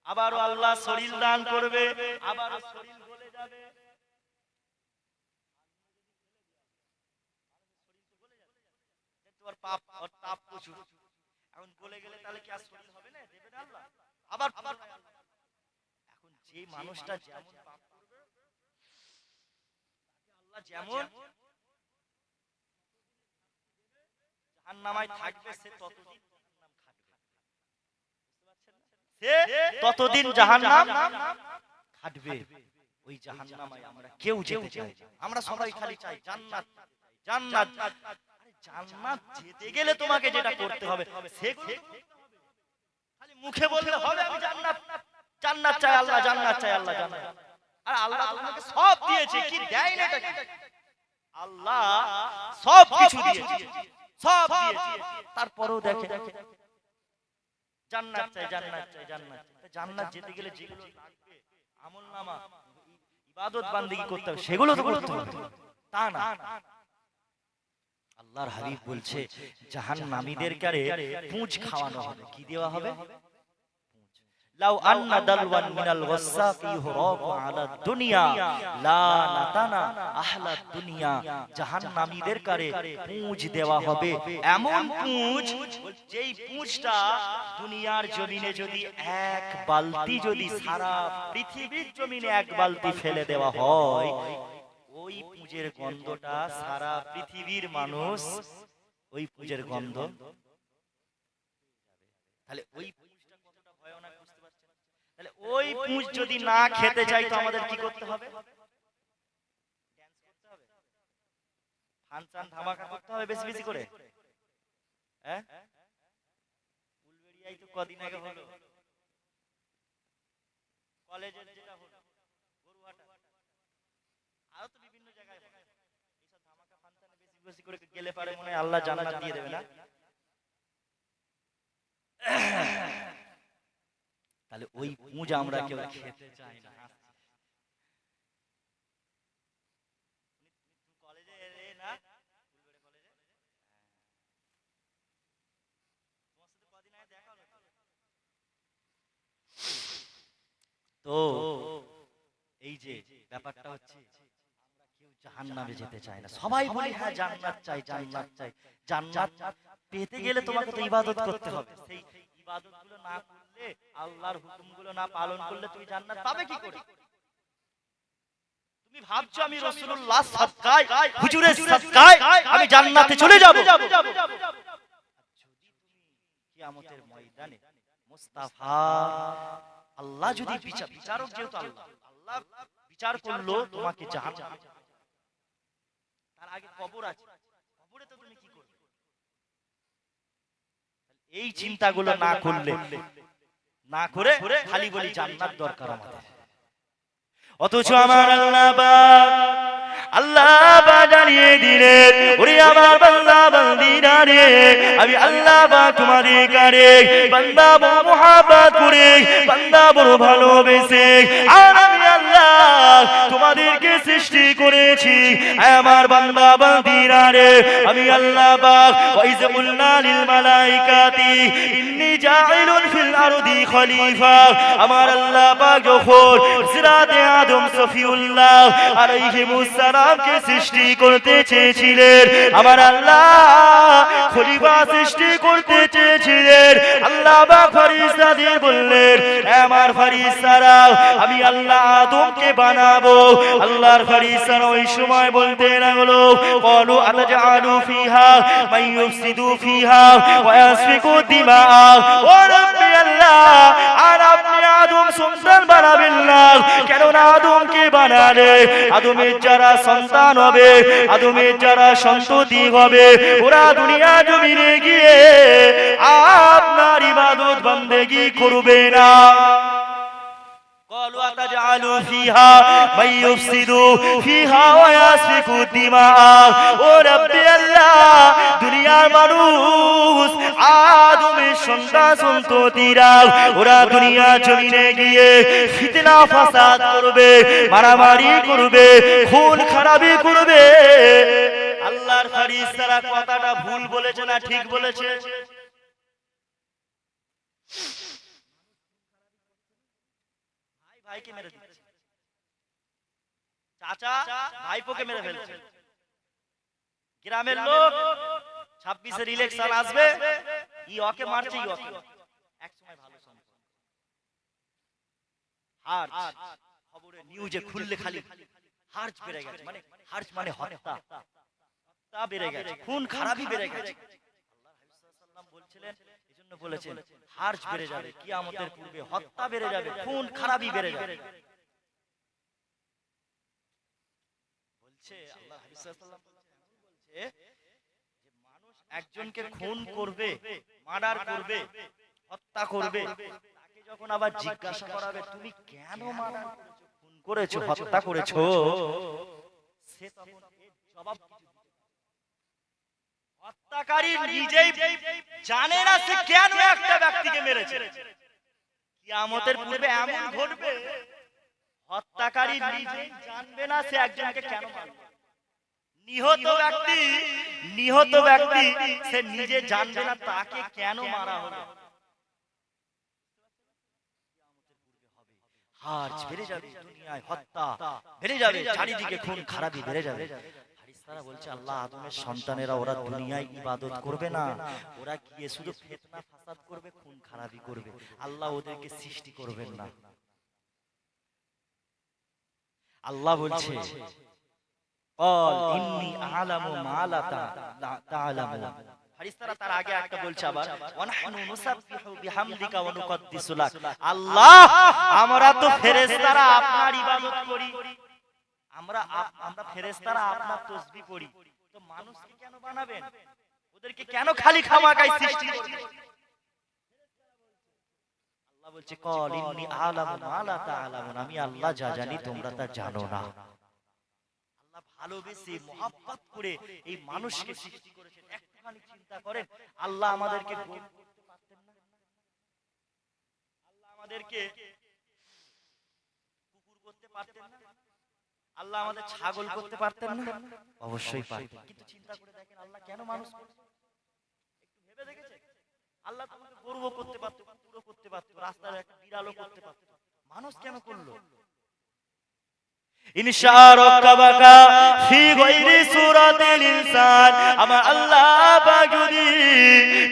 আবারও আল্লাহ শরীর দান করবে, আবারও শরীর গলে যাবে। পাপ আর তাপ প্রচুর, এখন গলে গেলে তাহলে কি আর শরীর হবে না? দেবে না আল্লাহ আবার। এখন যে মানুষটা যেমন পাপ করবে আল্লাহ যেমন জাহান্নামায় থাকবে, সে ততদিন জাহান্নাম খাটবে। সে ততদিন জাহান্নাম খাটবে। ওই জাহান্নামায় আমরা কেউ যেতে চাই না, আমরা সবাই খালি চাই জান্নাত জান্নাত। জান্নাত যেতে গেলে তোমাকে যেটা করতে হবে সেগুলো খালি মুখে বললে হবে আমি জান্নাত জান্নাত চাই আল্লাহ জান্নাত চাই আল্লাহ জান্নাত, আর আল্লাহ তোমাকে সব দিয়েছে, কি দেয় না এটা? আল্লাহ সব কিছু দিয়েছে, সব দিয়েছে, তারপরেও দেখে জান্নাত চাই জান্নাত চাই জান্নাত চাই। জান্নাত যেতে গেলে যেগুলো লাগবে আমলনামা ইবাদত বান্দেগী করতে হবে সেগুলো তো করতে হবে, তা না। আল্লাহর হাবিব বলছে জাহান্নামীদের কারে পুঁজ খাওয়ানো হবে। কি দেওয়া হবে? লাউ আন্না দালওয়ান মিনাল ওয়াসাফি হুরাকু আলা দুনিয়া লা নাতানা আহলা দুনিয়া। জাহান্নামীদের কারে পুঁজ দেওয়া হবে, এমন পুঁজ যেই পুঁজটা দুনিয়ার জমিনে যদি এক বালতি, যদি সারা পৃথিবীর জমিনে এক বালতি ফেলে দেওয়া হয়, ওই পুঁজের গন্ধটা সারা পৃথিবীর মানুষ ওই পুঁজের গন্ধ। তাহলে ওই পুঁজটা কতটা ভয়ানক বুঝতে পারছেন? তাহলে ওই পুঁজ যদি না খেতে চাই তো আমাদের কি করতে হবে? ড্যান্স করতে হবে, ফানসান ধামাকা করতে হবে বেশি বেশি করে। হ্যাঁ, উলবেড়িয়ায় তো কদিন আগে হলো, কলেজের যেটা হলো গরুহাটা, আরো তো বিভিন্ন জায়গায় এইসব ধামাকা ফানসানে বেশি বেশি করে গেলে পারে মনে হয় আল্লাহ জান্নাত দিয়ে দেবে না? তাহলে ওই পুঁজ আমরা কেউ খেতে চাই না। কলেজে এলে না, কলেজে তোমার সাথে কদিন আগে দেখা হলো তো এই যে ব্যাপারটা হচ্ছে আমরা কেউ জাহান্নামে যেতে চাই না, সবাই বলি হ্যাঁ জান্নাত চাই জান্নাত চাই। জান্নাত পেতে গেলে তোমাকে তো ইবাদত করতে হবে, সেই ইবাদতগুলো না করলে, আল্লাহর হুকুমগুলো না পালন করলে তুমি জান্নাত পাবে কি করে? তুমি ভাবছো আমি রাসূলুল্লাহ সাদকায় হুজুরের সাদকায় আমি জান্নাতে চলে যাব? যদি তুমি কিয়ামতের ময়দানে মুস্তাফা আল্লাহ যদি বিচারক, যেহেতু আল্লাহ বিচার করলো তোমাকে জাহান্নামে, তার আগে কবর আছে, কবরে তো তুমি কি করবে? এই চিন্তাগুলো না করলে, না করে খালি বলি জান্নাত দরকার আমাদের, অথচ আমার আল্লাহ পাক জানিয়ে দিলেন, ওরে আমার বান্দা বান্দিরা রে, আমি আল্লাহ পাক তোমাদের কারে বান্দা বড় মুহাব্বত করে, বান্দা বড় ভালোবেসে, আর আমি আল্লাহ তোমাদেরকে সৃষ্টি করেছি। আমার বান্দা বান্দিরা রে, আমি আল্লাহ পাক ওয়াইজ কুলনা লিল মালাইকাতি ইন্নী জাইলুন ফিল আরদি খলিফা, আমার আল্লাহ পাক যখন হযরতে আদম সফিউল্লাহ আলাইহিমুস সালামকে সৃষ্টি করতে চেয়েছিলেন, আমার আল্লাহ খলিফা সৃষ্টি করতে চেয়েছিলেন, আল্লাহ পাক ফেরেশতাদের বললেন, আমার ফেরেশতারা আমি আল্লাহ আদমকে বানাবো। আল্লাহর ফেরেশতারা ওই সময় বলতে লাগলো, ক্বালু আতাজআলু ফিহা মান ইউফসিদু ফিহা ওয়া ইয়াসফিকু দিমা, ও রাব্বি আল্লাহ, আর আপনি আদম সন্তান বানাবেন না কেন? না আদমকে বানালে আদমের যারা সন্তান হবে, আদমের যারা সন্ততি হবে, ওরা দুনিয়া জমিনে গিয়ে আপনার ইবাদত বন্দেগী করবে না। قالوا أتجعل فيها من يفسد فيها ويسفك الدماء, ও রব্বি আল্লাহ, দুনিয়ার মানুষ আদমের সন্তান সন্ততিরা ওরা দুনিয়া জমিনে গিয়ে ফিতনা ফাসাদ করবে, মারামারি করবে, খুন খারাপি করবে। আল্লাহর ফেরেশতারা কথাটা ভুল বলেছে না ঠিক বলেছে? ভাইকে মেরে দিচ্ছে, চাচা ভাইপোকে মেরে ফেলছে। গ্রামের লোক 26-এর ইলেকশন আসবে, ই ওকে মারছে, ই ওকে। এক সময় ভালো সম্পর্ক, হার্জ খবরে নিউজে খুললে খালি হার্জ বেড়ে গেছে, মানে হার্জ মানে হত্যা, হত্যা বেড়ে গেছে, খুন খারাপি বেড়ে গেছে। আল্লাহর হাবিব সাল্লাল্লাহু আলাইহি ওয়াসাল্লাম বলছিলেন, এজন্য বলেছেন হার্জ বেড়ে যাবে, কিয়ামতের পূর্বে হত্যা বেড়ে যাবে, খুন খারাপি বেড়ে যাবে। বলছে আল্লাহর হাবিব সাল্লাল্লাহু আলাইহি ওয়াসাল্লাম বলছে যে মানুষ একজনকে খুন করবে, মার্ডার করবে, হত্যা করবে, তাকে যখন আবার জিজ্ঞাসা করাবে তুমি কেন মার্ডার করেছো, খুন করেছো, হত্যা করেছো, সে তখন জবাব হত্যাকারী নিজেই জানে না সে কেন একটা ব্যক্তিকে মেরেছে। কিয়ামতের পূর্বে এমন ঘটবে, হত্যাকারী নিজেই জানবে না সে একজনকে কেন মারল। নিহত ব্যক্তি সে নিজে জানবে না তাকে কেন মারা হলো। হার্জ বেড়ে যাবে, দুনিয়ায় হত্যা বেড়ে যাবে, চারিদিকে খুন খারাপি বেড়ে যাবে। ফেরেশতারা বলছে আল্লাহ আদমের সন্তানেরা ওরা দুনিয়ায় ইবাদত করবে না, ওরা গিয়ে শুধু ফিতনা ফাসাদ করবে, খুন খারাপি করবে, আল্লাহ ওদেরকে সৃষ্টি করবেন না। আল্লাহ বলছে ক্বাল ইন্নী আ'লামু মা লা তা'লামুন। ফেরেশতারা তার আগে একটা বলছে আবার ওয়া নাহনু নুসাব্বিহু বিহামদিকা ওয়া নুকদ্দিসু লাক, আল্লাহ আমরা তো ফেরেশতারা আপনার ইবাদত করি, আমরা ফেরেশতারা আপনার তাসবিহ করি, তো মানুষকে কেন বানাবেন, ওদেরকে কেন খালি খামাকাই সৃষ্টি করবেন? আল্লাহ বলছে ক্বাল ইন্নী আ'লামু মা লা তা'লামুন, আমি আল্লাহ যা জানি তোমরা তা জানো না। আল্লাহ ভালোবেসে মহব্বত করে এই মানুষকে সৃষ্টি করেছেন। একটুখানি চিন্তা করেন, আল্লাহ আমাদেরকে গোল করতে পারতেন না? আল্লাহ আমাদেরকে কুকুর করতে পারতেন না? আল্লাহ আমাদের ছাগল করতে পারতেন না? অবশ্যই পারতেন। কিন্তু চিন্তা করে দেখেন আল্লাহ কেন মানুষ করলেন? একটু ভেবে দেখেছেন? আল্লাহ তোমাকে গরুও করতে পারতো, কুকুরও করতে পারতো, রাস্তার একটা বিড়ালও করতে পারতো, মানুষ কেন করলো? ইনশাআরাকাবাকা ফি গায়রি সূরাতিল ইনসান, আমার আল্লাহ পাক যদি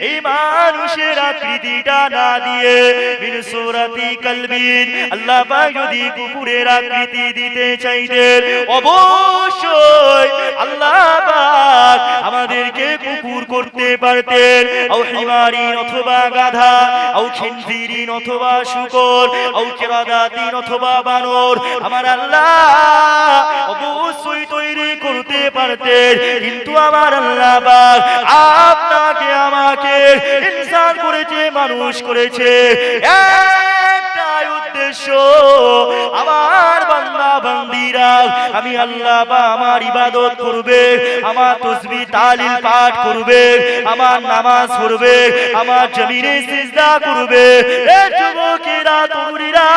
এই মানুষের আকৃতিটা না দিয়ে মিন সূরাতি কালবিন, আল্লাহ পাক যদি কুকুরের আকৃতি দিতে চাইতেন, অবশ্যই আল্লাহ পাক আমাদেরকে কুকুর করতে পারতেন, আও হিমারিন অথবা গাধা, আও খিনজিরিন অথবা শূকর, আও কিরাদাতিন অথবা বানর, আমার আল্লাহ অবশ্যই তৈরি করতে পারতেন। কিন্তু আমার আল্লাহ পাক আপনাকে আমাকে ইনসান করেছে, মানুষ করেছে একটাই উদ্দেশ্য, উদ্দেশ্য আমার বান্দা বান্দিরা আমি আল্লাহ বা আমার ইবাদত করবে, আমার তাসবিহ তাহলিল পাঠ করবে, আমার নামাজ পড়বে, আমার জমিনে সিজদা করবে। এ যুবকেরা তরুণীরা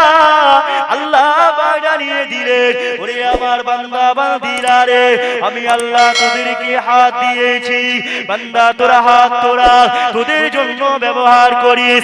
আল্লাহ পাক জানিয়ে দিলেন, ওরে আমার বান্দা বান্দিরা রে, আমি আল্লাহ তোদেরকে হাত দিয়েছি, বান্দা তোরা হাত তোরা তোদের জন্য ব্যবহার করিস।